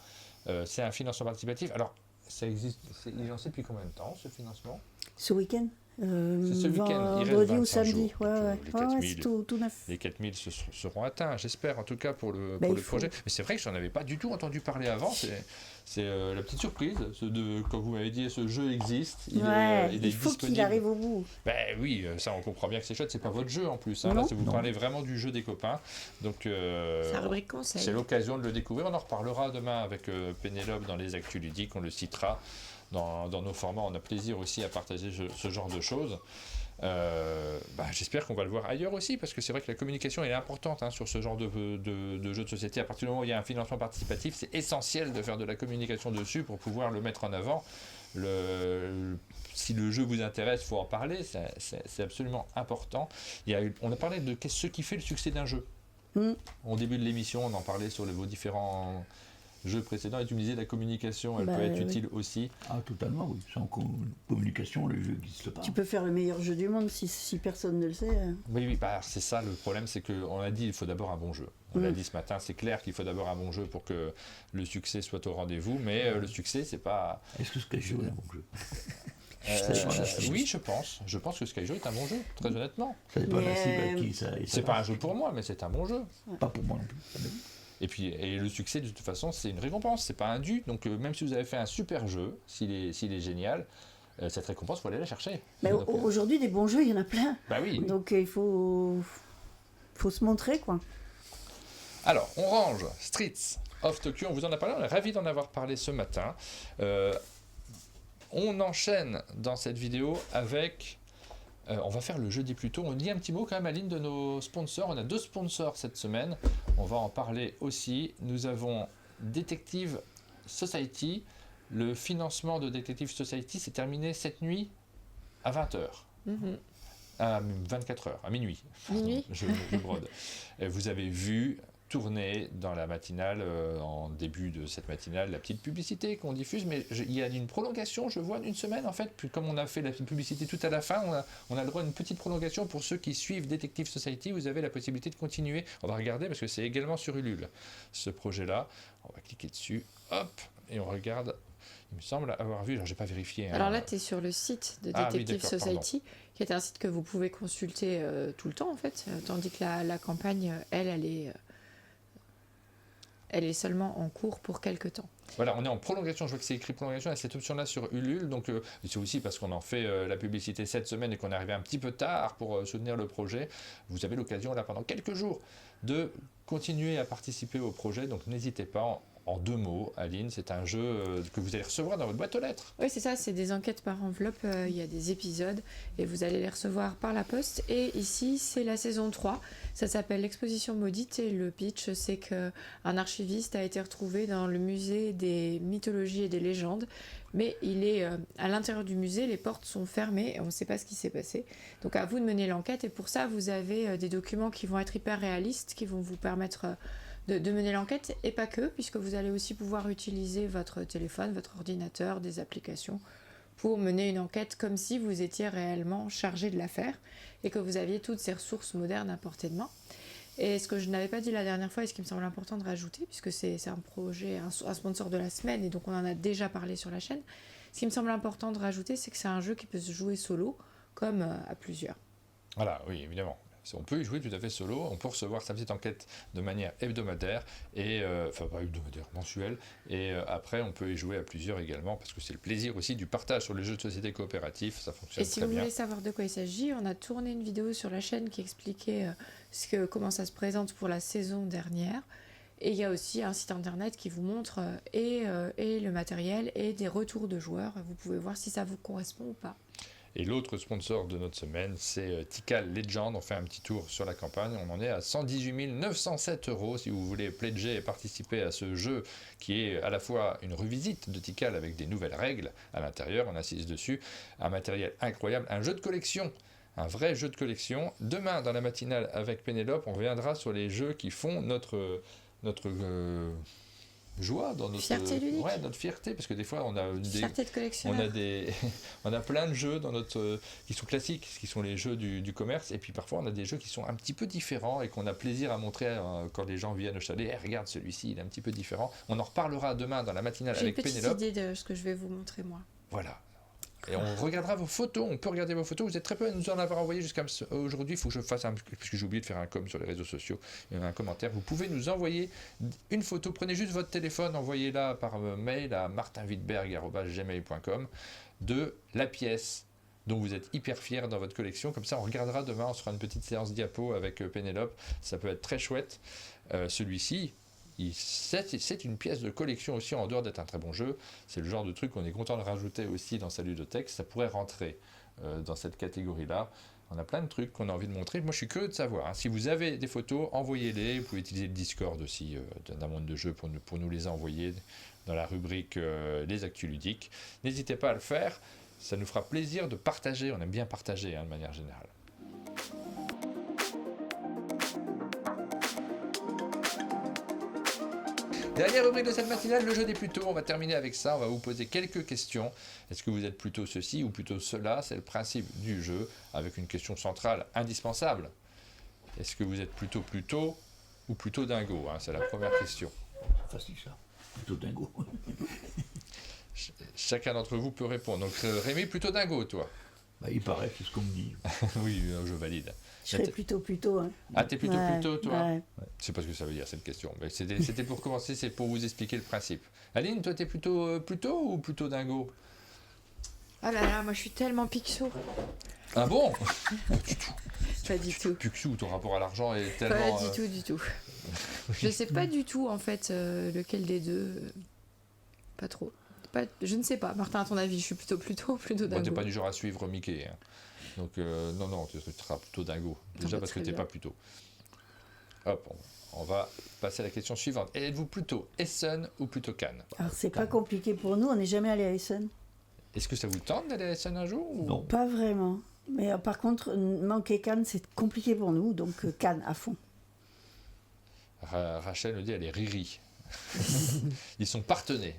C'est un financement participatif. Alors, Ça existe, il en sait depuis combien de temps ce financement? Ce week-end C'est ce week-end, il reste vendredi 25 ou samedi. jours. Ouais, Donc, ouais. les Ouais, 4000, c'est tout neuf. Les 4000 seront atteints, j'espère, en tout cas pour le Ben, il faut. projet. Mais c'est vrai que je n'en avais pas du tout entendu parler avant. C'est la petite surprise. Quand vous m'avez dit ce jeu existe, il est il faut disponible. qu'il arrive au bout. Ben oui, ça on comprend bien que c'est chouette. C'est pas votre jeu en plus. Hein. Non. Là, vous Non. parlez vraiment du jeu des copains. Donc C'est un rubrique conseil. c'est l'occasion de le découvrir. On en reparlera demain avec Pénélope dans les actus ludiques. On le citera dans nos formats. On a plaisir aussi à partager ce genre de choses. J'espère qu'on va le voir ailleurs aussi, parce que c'est vrai que la communication elle est importante sur ce genre de jeux de société. À partir du moment où il y a un financement participatif, c'est essentiel de faire de la communication dessus pour pouvoir le mettre en avant. Si le jeu vous intéresse, il faut en parler, c'est absolument important. On a parlé de ce qui fait le succès d'un jeu. Au début de l'émission, on en parlait sur vos différents jeux précédents, et tu me disais la communication, elle peut être utile aussi. Ah, totalement, oui. Sans communication, le jeu n'existe pas. Tu peux faire le meilleur jeu du monde si personne ne le sait. Oui, c'est ça le problème, c'est qu'on a dit il faut d'abord un bon jeu. On l'a dit ce matin, c'est clair qu'il faut d'abord un bon jeu pour que le succès soit au rendez-vous, mais le succès, c'est pas... Est-ce que Skyjo est un bon jeu? Oui, je pense. Je pense que Skyjo est un bon jeu, très honnêtement. Ça dépend de la cible à qui ça C'est pas un jeu pour moi, mais c'est un bon jeu. Pas pour moi non plus. Et le succès, de toute façon, c'est une récompense, c'est pas un dû. Donc même si vous avez fait un super jeu, s'il est génial, cette récompense, il faut aller la chercher. Mais aujourd'hui, des bons jeux, il y en a plein. Bah oui. Donc il faut se montrer, quoi. Alors, on range Streets of Tokyo, on vous en a parlé, on est ravis d'en avoir parlé ce matin. On enchaîne dans cette vidéo avec... on va faire le jeudi plus tôt. On dit un petit mot quand même, Aline, de nos sponsors. On a 2 sponsors cette semaine. On va en parler aussi. Nous avons Detective Society. Le financement de Detective Society s'est terminé cette nuit à 20h. À 24h, à minuit. Minuit. Je brode. Vous avez vu tourner dans la matinale, en début de cette matinale, la petite publicité qu'on diffuse, mais il y a une prolongation, je vois, d'une semaine en fait. Puis comme on a fait la publicité tout à la fin, on a le droit à une petite prolongation pour ceux qui suivent Detective Society. Vous avez la possibilité de continuer. On va regarder parce que c'est également sur Ulule, ce projet-là. On va cliquer dessus, hop, et on regarde. Il me semble avoir vu, alors j'ai pas vérifié. Alors là, tu es sur le site de Detective Society, qui est un site que vous pouvez consulter tout le temps en fait, tandis que la campagne, elle est seulement en cours pour quelques temps. Voilà, on est en prolongation, je vois que c'est écrit prolongation, il y a cette option-là sur Ulule, donc c'est aussi parce qu'on en fait la publicité cette semaine et qu'on est arrivé un petit peu tard pour soutenir le projet. Vous avez l'occasion là pendant quelques jours de continuer à participer au projet, donc n'hésitez pas. En 2 mots, Aline, c'est un jeu que vous allez recevoir dans votre boîte aux lettres. Oui, c'est ça, c'est des enquêtes par enveloppe, il y a des épisodes et vous allez les recevoir par la poste. Et ici, c'est la saison 3, ça s'appelle l'Exposition maudite et le pitch, c'est qu'un archiviste a été retrouvé dans le musée des mythologies et des légendes, mais il est à l'intérieur du musée, les portes sont fermées et on ne sait pas ce qui s'est passé. Donc à vous de mener l'enquête et pour ça, vous avez des documents qui vont être hyper réalistes, qui vont vous permettre... de mener l'enquête, et pas que, puisque vous allez aussi pouvoir utiliser votre téléphone, votre ordinateur, des applications, pour mener une enquête comme si vous étiez réellement chargé de l'affaire, et que vous aviez toutes ces ressources modernes à portée de main. Et ce que je n'avais pas dit la dernière fois, et ce qui me semble important de rajouter, puisque c'est un projet, un sponsor de la semaine, et donc on en a déjà parlé sur la chaîne, ce qui me semble important de rajouter, c'est que c'est un jeu qui peut se jouer solo, comme à plusieurs. Voilà, oui, évidemment. On peut y jouer tout à fait solo, on peut recevoir sa petite enquête de manière hebdomadaire, enfin pas hebdomadaire, mensuelle, et après on peut y jouer à plusieurs également, parce que c'est le plaisir aussi du partage sur les jeux de société coopératifs, ça fonctionne très bien. Et si vous voulez savoir de quoi il s'agit, on a tourné une vidéo sur la chaîne qui expliquait comment ça se présente pour la saison dernière, et il y a aussi un site internet qui vous montre et le matériel et des retours de joueurs, vous pouvez voir si ça vous correspond ou pas. Et l'autre sponsor de notre semaine, c'est Tikal Legend. On fait un petit tour sur la campagne. On en est à 118 907 € si vous voulez pledger et participer à ce jeu qui est à la fois une revisite de Tikal avec des nouvelles règles à l'intérieur, on insiste dessus, un matériel incroyable, un jeu de collection. Un vrai jeu de collection. Demain, dans la matinale avec Pénélope, on reviendra sur les jeux qui font notre joie, dans notre Fierté ludique. ouais, notre fierté, parce que des fois on a Fierté de collectionneur. on a plein de jeux dans notre qui sont classiques, qui sont les jeux du commerce, et puis parfois on a des jeux qui sont un petit peu différents et qu'on a plaisir à montrer quand les gens viennent au chalet. Eh, regarde celui-ci, il est un petit peu différent. On en reparlera demain dans la matinale J'ai une avec petite Pénélope. idée de ce que je vais vous montrer moi. Voilà. Et on regardera vos photos, on peut regarder vos photos. Vous êtes très peu à nous en avoir envoyé jusqu'à aujourd'hui. Il faut que je fasse parce que j'ai oublié de faire un com sur les réseaux sociaux, un commentaire. Vous pouvez nous envoyer une photo. Prenez juste votre téléphone, envoyez-la par mail à martinwittberg@gmail.com de la pièce dont vous êtes hyper fier dans votre collection. Comme ça, on regardera demain, on se fera une petite séance diapo avec Pénélope. Ça peut être très chouette. Celui-ci, c'est une pièce de collection aussi, en dehors d'être un très bon jeu. C'est le genre de truc qu'on est content de rajouter aussi dans sa ludothèque. Ça pourrait rentrer dans cette catégorie-là. On a plein de trucs qu'on a envie de montrer. Moi, je suis curieux de savoir. Si vous avez des photos, envoyez-les. Vous pouvez utiliser le Discord aussi d'un monde de jeu pour nous les envoyer dans la rubrique Les Actus Ludiques. N'hésitez pas à le faire. Ça nous fera plaisir de partager. On aime bien partager de manière générale. Dernière rubrique de cette matinale, le jeu des plutôt. On va terminer avec ça. On va vous poser quelques questions. Est-ce que vous êtes plutôt ceci ou plutôt cela? C'est le principe du jeu, avec une question centrale indispensable. Est-ce que vous êtes plutôt ou plutôt dingo, hein? C'est la première question. Facile ça. Plutôt dingo. Chacun d'entre vous peut répondre. Donc Rémi, plutôt dingo, toi? Bah, il paraît, c'est ce qu'on me dit. Oui, je valide. Je serais plutôt. Hein. Ah, t'es plutôt, toi? Ouais. Je sais pas ce que ça veut dire, cette question. Mais c'était pour commencer, c'est pour vous expliquer le principe. Aline, toi, t'es plutôt ou plutôt dingo? Oh là là, moi je suis tellement pixo. Ah bon? Pas du tout. Picsou, ton rapport à l'argent est tellement... Pas du tout. Je sais pas du tout en fait lequel des deux. Pas trop. Je ne sais pas. Martin, à ton avis, je suis plutôt Bon, dingo. t'es pas du genre à suivre Mickey. Hein. Donc, non, tu seras plutôt dingo. Déjà parce que très t'es bien. pas plutôt. Hop, on va passer à la question suivante. Êtes-vous plutôt Essen ou plutôt Cannes? Alors c'est pas compliqué pour nous, on n'est jamais allé à Essen. Est-ce que ça vous tente d'aller à Essen un jour ou... Non. Pas vraiment. Mais par contre, manquer Cannes, c'est compliqué pour nous, donc Cannes à fond. Rachel nous dit, elle est riri. Ils sont partenés.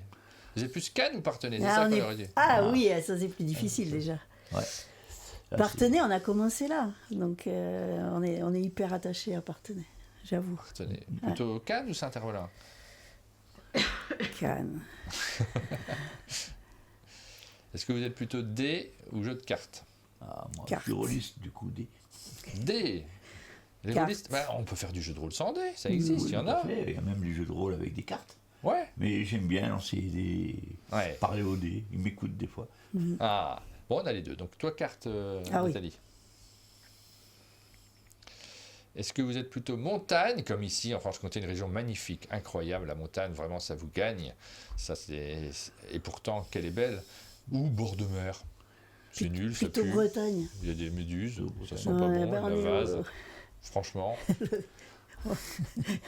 Vous êtes plus Cannes ou partenais? C'est Ah, ça on qu'on est- leur a dit. Ah oui, ça c'est plus difficile déjà. Ouais. Là, Partenay, on a commencé là, donc on est hyper attaché à Partenay, j'avoue. Partenay. Plutôt Cannes ou Saint-Hermelin? Cannes. Est-ce que vous êtes plutôt dés ou jeu de cartes? Ah, moi, Carte. je suis rôliste du coup. Dés. Les Carte. rôlistes, on peut faire du jeu de rôle sans dés, ça existe, il y en a. tout à fait. Il y a même du jeu de rôle avec des cartes. Ouais. Mais j'aime bien lancer Ouais. parler aux dés. Ils m'écoutent des fois. Ah, bon, on a les deux. Donc, toi, carte, Ah oui. Nathalie. Est-ce que vous êtes plutôt montagne, comme ici en Franche-Comté, une région magnifique, incroyable, la montagne, vraiment, ça vous gagne. Ça, et pourtant, qu'elle est belle. Ou bord de mer. C'est nul, ça Plutôt pue. Bretagne. Il y a des méduses, ça sent Ouais, pas bon, ben, la on est vase. au- Franchement.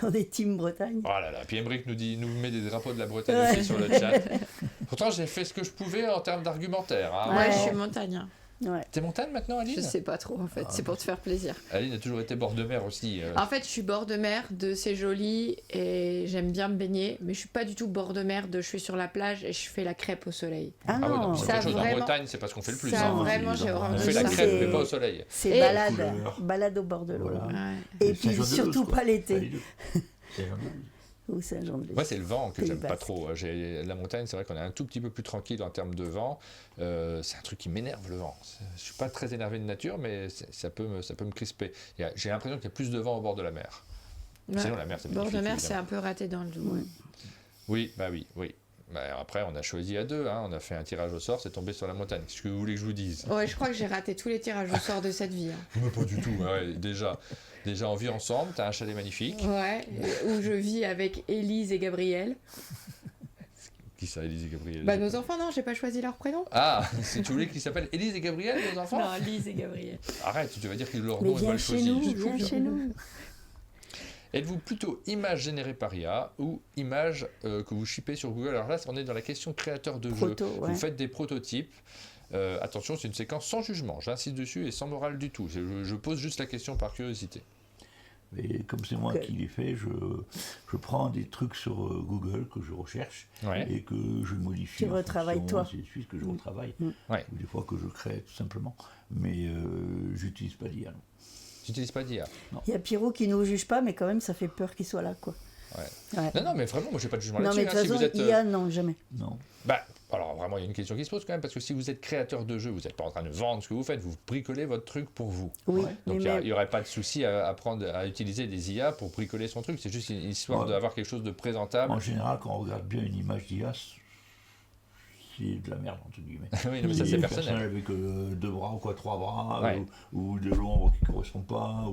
On est team Bretagne. Oh là là, puis Emmerich nous met des drapeaux de la Bretagne Ouais. aussi sur le chat. Pourtant, j'ai fait ce que je pouvais en termes d'argumentaire. Hein. Ouais, Ouais. je suis montagne. Hein. Ouais. T'es montagne maintenant, Aline? Je sais pas trop en fait, c'est pour te faire plaisir. Aline a toujours été bord de mer aussi. En fait, je suis bord de mer de c'est joli et j'aime bien me baigner, mais je suis pas du tout bord de mer de je suis sur la plage et je fais la crêpe au soleil. Ah Ah ouais, non, donc c'est ça autre chose. En vraiment- Bretagne, c'est pas ce qu'on fait le plus. Ça hein. vraiment, c'est j'ai évident. vraiment On Ah, fait la ça, crêpe, c'est- mais pas au soleil. c'est Et- balade. Couleur. Balade au bord de l'eau. Voilà. Ouais. Et C'est puis Saint-Jean-de-Luz, surtout quoi. pas l'été. les deux. Saint-Jean-de-Luz. Ou Saint-Jean-de-Luz. Moi, c'est le vent que Pays j'aime pas Basque. trop. La montagne, c'est vrai qu'on est un tout petit peu plus tranquille en termes de vent. C'est un truc qui m'énerve, le vent. Je suis pas très énervé de nature, mais ça peut me crisper. J'ai l'impression qu'il y a plus de vent au bord de la mer. Ouais. Sinon, la mer, c'est Bord de magnifique, mer, c'est évidemment. un peu raté dans le dos. Ouais. Oui, bah oui, oui. Bah, après, on a choisi à deux. Hein. On a fait un tirage au sort, c'est tombé sur la montagne. Qu'est-ce que vous voulez que je vous dise? Ouais, je crois que j'ai raté tous les tirages au sort de cette vie. Hein. Mais pas du tout. Ouais, déjà, on vit ensemble. T'as un chalet magnifique. Ouais, où je vis avec Élise et Gabriel. Qui ça, Élise et Gabriel? Bah nos enfants, non, j'ai pas choisi leur prénom. Ah, si tu voulais qu'ils s'appellent Élise et Gabriel, nos enfants? Non, Élise et Gabriel. Arrête, tu vas dire que leur Mais nom est viens mal chez choisi. nous, Je te viens jure. chez nous. Êtes-vous plutôt image générée par IA ou image que vous shippez sur Google? Alors là, on est dans la question créateur de jeu. Proto, ouais. Vous faites des prototypes. Attention, c'est une séquence sans jugement. J'insiste dessus et sans morale du tout. Je pose juste la question par curiosité. Et comme c'est moi qui les fais, je prends des trucs sur Google que je recherche et que je modifie. Tu retravailles toi. C'est celui que je retravaille. Ouais. Ou des fois que je crée tout simplement. Mais j'utilise pas d'IA. Tu n'utilises pas d'IA? Il y a Pierrot qui ne nous juge pas, mais quand même, ça fait peur qu'il soit là, quoi. Ouais. Non, mais vraiment, moi, j'ai pas de jugement non, là-dessus. mais de toute façon, si vous êtes, IA, non, jamais. Non. Bah, alors vraiment, il y a une question qui se pose quand même, parce que si vous êtes créateur de jeu, vous n'êtes pas en train de vendre ce que vous faites, vous bricolez votre truc pour vous. Oui, Donc il mais n'y aurait pas de souci à utiliser des IA pour bricoler son truc, c'est juste une histoire d'avoir quelque chose de présentable. En général, quand on regarde bien une image d'IA, c'est de la merde, entre guillemets. Oui, non, mais ça c'est personnel. Avec 2 bras ou 3 bras, ou de l'ombre qui ne correspond pas.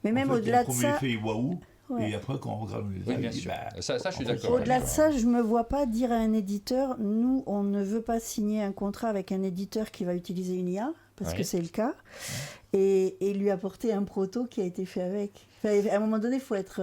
mais même au-delà de ça... Le premier effet est waouh. Et après, quand on regarde les bien sûr. Ça, je suis d'accord. Au-delà de ça, je ne me vois pas dire à un éditeur, nous, on ne veut pas signer un contrat avec un éditeur qui va utiliser une IA, parce que c'est le cas, et lui apporter un proto qui a été fait avec. Enfin, à un moment donné, il faut être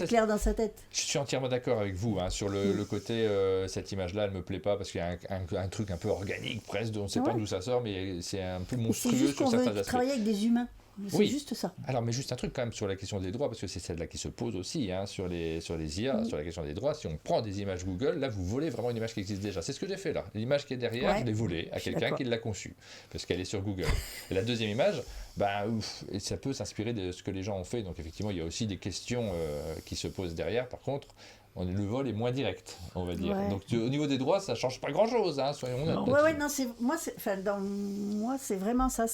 clair dans sa tête. Je suis entièrement d'accord avec vous sur le côté, cette image-là, elle ne me plaît pas, parce qu'il y a un truc un peu organique, presque, on ne sait pas d'où ça sort, mais c'est un peu monstrueux sur certains aspects. C'est juste qu'on veut travailler avec des humains. C'est juste ça. Alors, mais juste un truc quand même sur la question des droits, parce que c'est celle-là qui se pose aussi, sur les IA, sur la question des droits. Si on prend des images Google, là, vous volez vraiment une image qui existe déjà. C'est ce que j'ai fait là. L'image qui est derrière, je l'ai volée à quelqu'un qui l'a conçue, parce qu'elle est sur Google. Et la deuxième image, et ça peut s'inspirer de ce que les gens ont fait. Donc, effectivement, il y a aussi des questions qui se posent derrière. Par contre, le vol est moins direct, on va dire. Donc au niveau des droits, ça change pas grand-chose, soyons honnêtes. Non, dans moi, c'est vraiment ça.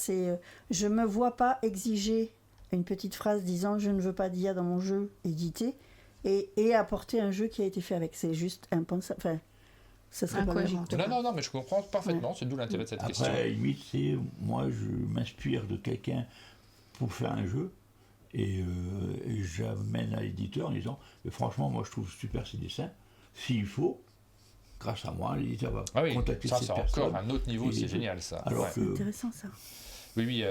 Je me vois pas exiger une petite phrase disant je ne veux pas d'IA dans mon jeu édité et apporter un jeu qui a été fait avec. C'est juste impensable. Enfin, ça serait pas logique. Non, mais je comprends parfaitement. C'est d'où l'intérêt de cette question. Après, à la limite, moi, je m'inspire de quelqu'un pour faire un jeu. Et j'amène à l'éditeur en disant franchement, moi je trouve super ces dessins. S'il faut, grâce à moi, l'éditeur va contacter cette personne. Ça, c'est encore un autre niveau, c'est génial ça. C'est intéressant ça. Oui,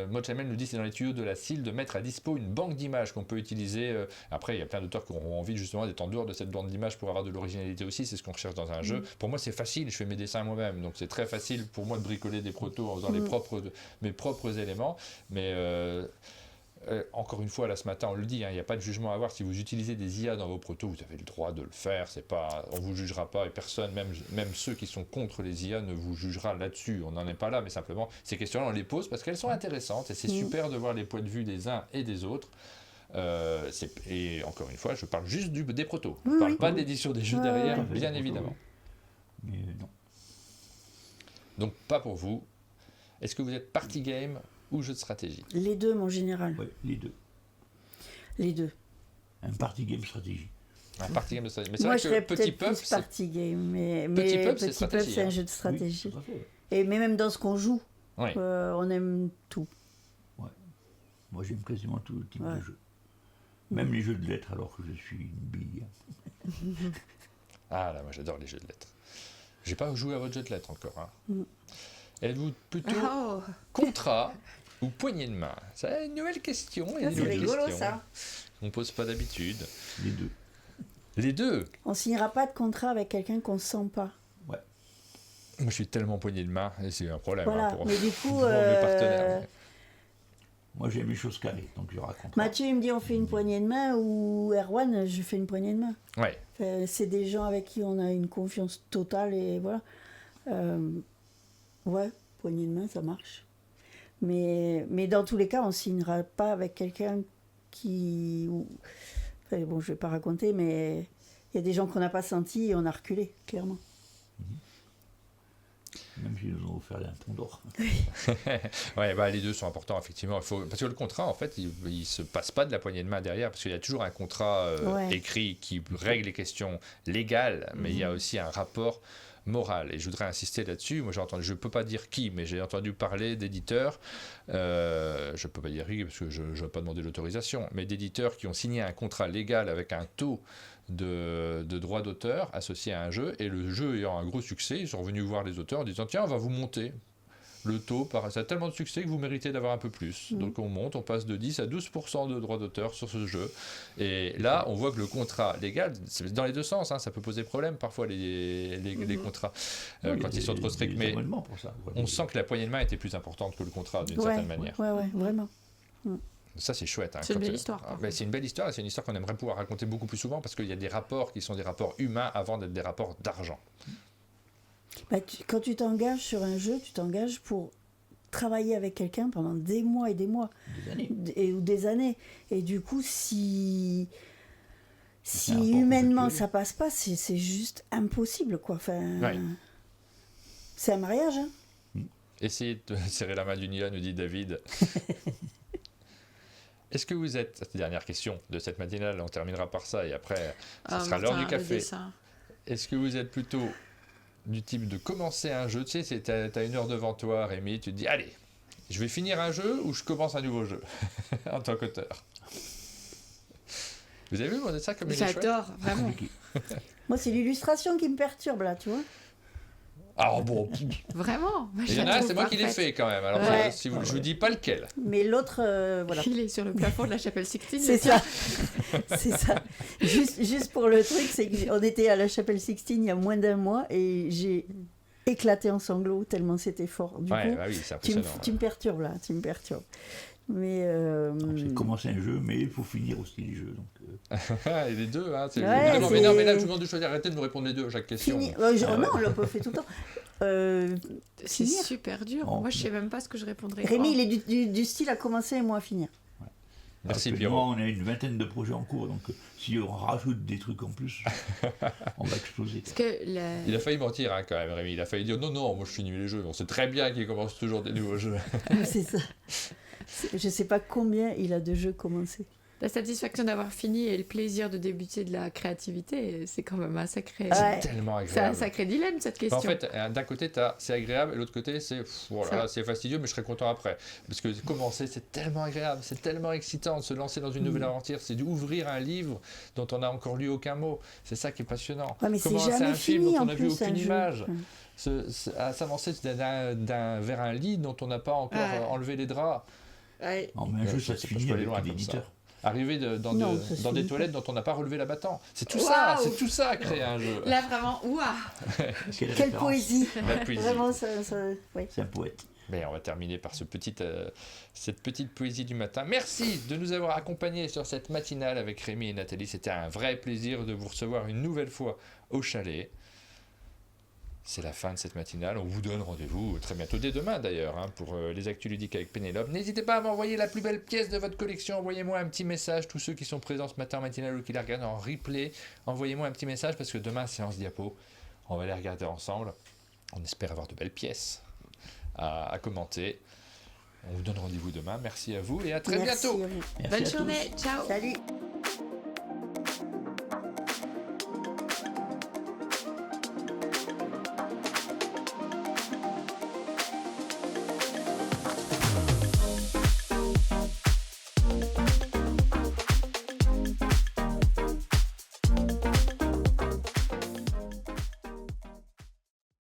Mochamel nous dit c'est dans les tuyaux de la CIL de mettre à dispo une banque d'images qu'on peut utiliser. Après, il y a plein d'auteurs qui auront envie justement d'être en dehors de cette banque d'images pour avoir de l'originalité aussi, c'est ce qu'on recherche dans un jeu. Pour moi, c'est facile, je fais mes dessins moi-même, donc c'est très facile pour moi de bricoler des protos en faisant mes propres éléments. Mais encore une fois, là ce matin, on le dit, il n'y a pas de jugement à avoir. Si vous utilisez des IA dans vos protos, vous avez le droit de le faire. On ne vous jugera pas et personne, même ceux qui sont contre les IA, ne vous jugera là-dessus. On n'en est pas là, mais simplement, ces questions-là, on les pose parce qu'elles sont intéressantes et c'est super de voir les points de vue des uns et des autres. Et encore une fois, je parle juste des protos. Je ne parle pas d'édition des jeux derrière, bien évidemment. Mais non. Donc, pas pour vous. Est-ce que vous êtes party game ou jeu de stratégie? Les deux, mon général. Oui, les deux. Les deux. Un party game stratégie. Un party game de stratégie. Mais c'est moi, vrai je serais que Petit peut-être plus party game, mais Petit Pub, c'est un jeu de stratégie. Oui, mais même dans ce qu'on joue, on aime tout. Ouais. Moi, j'aime quasiment tout le type de jeu. Même les jeux de lettres, alors que je suis une bille. Ah là, moi j'adore les jeux de lettres. J'ai pas joué à votre jeu de lettres encore. Êtes-vous plutôt contrat ou poignée de main? C'est une nouvelle question. C'est rigolo ça. On ne pose pas d'habitude. Les deux. Les deux? On ne signera pas de contrat avec quelqu'un qu'on ne sent pas. Ouais. Moi je suis tellement poignée de main et c'est un problème pour mais du coup, pour mes partenaires. Moi j'aime les choses carrées, donc je raconte. Mathieu il me dit on fait une poignée de main, ou Erwan je fais une poignée de main. Ouais. Enfin, c'est des gens avec qui on a une confiance totale et voilà. Ouais, poignée de main ça marche. Mais dans tous les cas on signera pas avec quelqu'un qui... Enfin, bon je vais pas raconter mais il y a des gens qu'on n'a pas sentis et on a reculé clairement. Même s'ils nous ont offert un pont d'or. Ouais, les deux sont importants, effectivement. Parce que le contrat, en fait, il ne se passe pas de la poignée de main derrière, parce qu'il y a toujours un contrat écrit qui règle les questions légales, mais il y a aussi un rapport moral. Et je voudrais insister là-dessus. Moi, je ne peux pas dire qui, mais j'ai entendu parler d'éditeurs, je ne peux pas dire qui, parce que je n'ai pas demandé l'autorisation, mais d'éditeurs qui ont signé un contrat légal avec un taux de droits d'auteur associés à un jeu, et le jeu ayant un gros succès, ils sont revenus voir les auteurs en disant tiens, on va vous monter le taux, ça a tellement de succès que vous méritez d'avoir un peu plus. Donc on passe de 10 à 12% de droits d'auteur sur ce jeu. Et là, on voit que le contrat légal, c'est dans les deux sens, ça peut poser problème parfois les contrats, quand ils sont trop stricts. Mais on sent que la poignée de main était plus importante que le contrat d'une certaine manière. Ouais, vraiment. Ça, c'est chouette. Hein, C'est une quand, belle histoire, quoi. c'est une belle histoire, et c'est une histoire qu'on aimerait pouvoir raconter beaucoup plus souvent parce qu'il y a des rapports qui sont des rapports humains avant d'être des rapports d'argent. Bah, quand tu t'engages sur un jeu, tu t'engages pour travailler avec quelqu'un pendant des mois et des mois. Des années. Ou des années. Et du coup, si un rapport humainement conflictuel. ça passe pas, c'est juste impossible, quoi. Enfin, Ouais. c'est un mariage, hein. Essayez de serrer la main du Nia, nous dit David. Est-ce que vous êtes, dernière question de cette matinale, on terminera par ça et après, ce sera l'heure du Martin, le café. dessin. Est-ce que vous êtes plutôt du type de commencer un jeu, tu sais, t'as 1 heure devant toi, Rémi, tu te dis, allez, je vais finir un jeu ou je commence un nouveau jeu en tant qu'auteur. Vous avez vu, mon ça comme il est chouette. J'adore, vraiment. Moi, c'est l'illustration qui me perturbe, là, tu vois. Ah bon, Vraiment. Moi, je il y en la a un, trouve c'est moi qui l'ai parfaite. fait quand même. Alors, Ouais. si vous, je vous dis pas lequel. Mais l'autre, voilà. Il est sur le plafond de la chapelle Sixtine. C'est le tien. ça. C'est ça. Juste pour le truc, c'est qu'on était à la chapelle Sixtine il y a moins d'un mois et j'ai éclaté en sanglots tellement c'était fort. Du Ouais, coup, bah oui, c'est tu impressionnant. me perturbes là, tu me perturbes. Mais C'est commencer un jeu, mais il faut finir aussi les jeux. Donc, Ah, et les deux, hein. Ouais, Évidemment, mais c'est- non, mais là, je vous demande de choisir. Arrêtez de me répondre les deux à chaque question. fini. Non, on l'a pas fait tout le temps. C'est Finir. super dur. Oh. Moi, je sais même pas ce que je répondrais. Rémi, Oh. il est du style à commencer et moi à finir. Merci, actuellement, Pierrot. on a une vingtaine de projets en cours, donc si on rajoute des trucs en plus, on va exploser. Parce que Il a failli mentir hein, quand même, Rémi. Il a failli dire non, moi je finis les jeux. On sait très bien qu'il commence toujours des nouveaux jeux. C'est ça. Je sais pas combien il a de jeux commencés. la satisfaction d'avoir fini et le plaisir de débuter de la créativité, c'est quand même un sacré. Ouais. Tellement C'est un agréable. sacré dilemme cette question. En fait, d'un côté, c'est agréable, et l'autre côté, voilà, Ça. c'est fastidieux, mais je serai content après. Parce que commencer, c'est tellement agréable, c'est tellement excitant de se lancer dans une nouvelle aventure, c'est d'ouvrir un livre dont on n'a encore lu aucun mot. C'est ça qui est passionnant. Ouais, mais c'est Commencer jamais un film fini dont on en n'a vu plus un aucune jeu. image. À s'avancer vers un lit dont on n'a pas encore Ouais. enlevé les draps. Ouais. Non, mais un jeu, ça se Je peux finit aller avec loin comme l'éditeur. Arriver dans Non, ça se des finit toilettes dont on n'a pas relevé la battant. C'est tout Waouh. ça, c'est tout ça, créer un jeu. Là, vraiment, ouah. Quelle référence. poésie. La poésie. Vraiment, oui. C'est un poète. Mais on va terminer par cette petite poésie du matin. Merci de nous avoir accompagnés sur cette matinale avec Rémi et Nathalie. C'était un vrai plaisir de vous recevoir une nouvelle fois au chalet. C'est la fin de cette matinale. On vous donne rendez-vous très bientôt, dès demain d'ailleurs, hein, pour les actus ludiques avec Pénélope. N'hésitez pas à m'envoyer la plus belle pièce de votre collection. Envoyez-moi un petit message, tous ceux qui sont présents ce matin en matinale ou qui la regardent en replay. Envoyez-moi un petit message parce que demain, séance diapo. On va les regarder ensemble. On espère avoir de belles pièces à commenter. On vous donne rendez-vous demain. Merci à vous et à très Merci. bientôt. Merci Bonne à tous. journée. Ciao. Salut.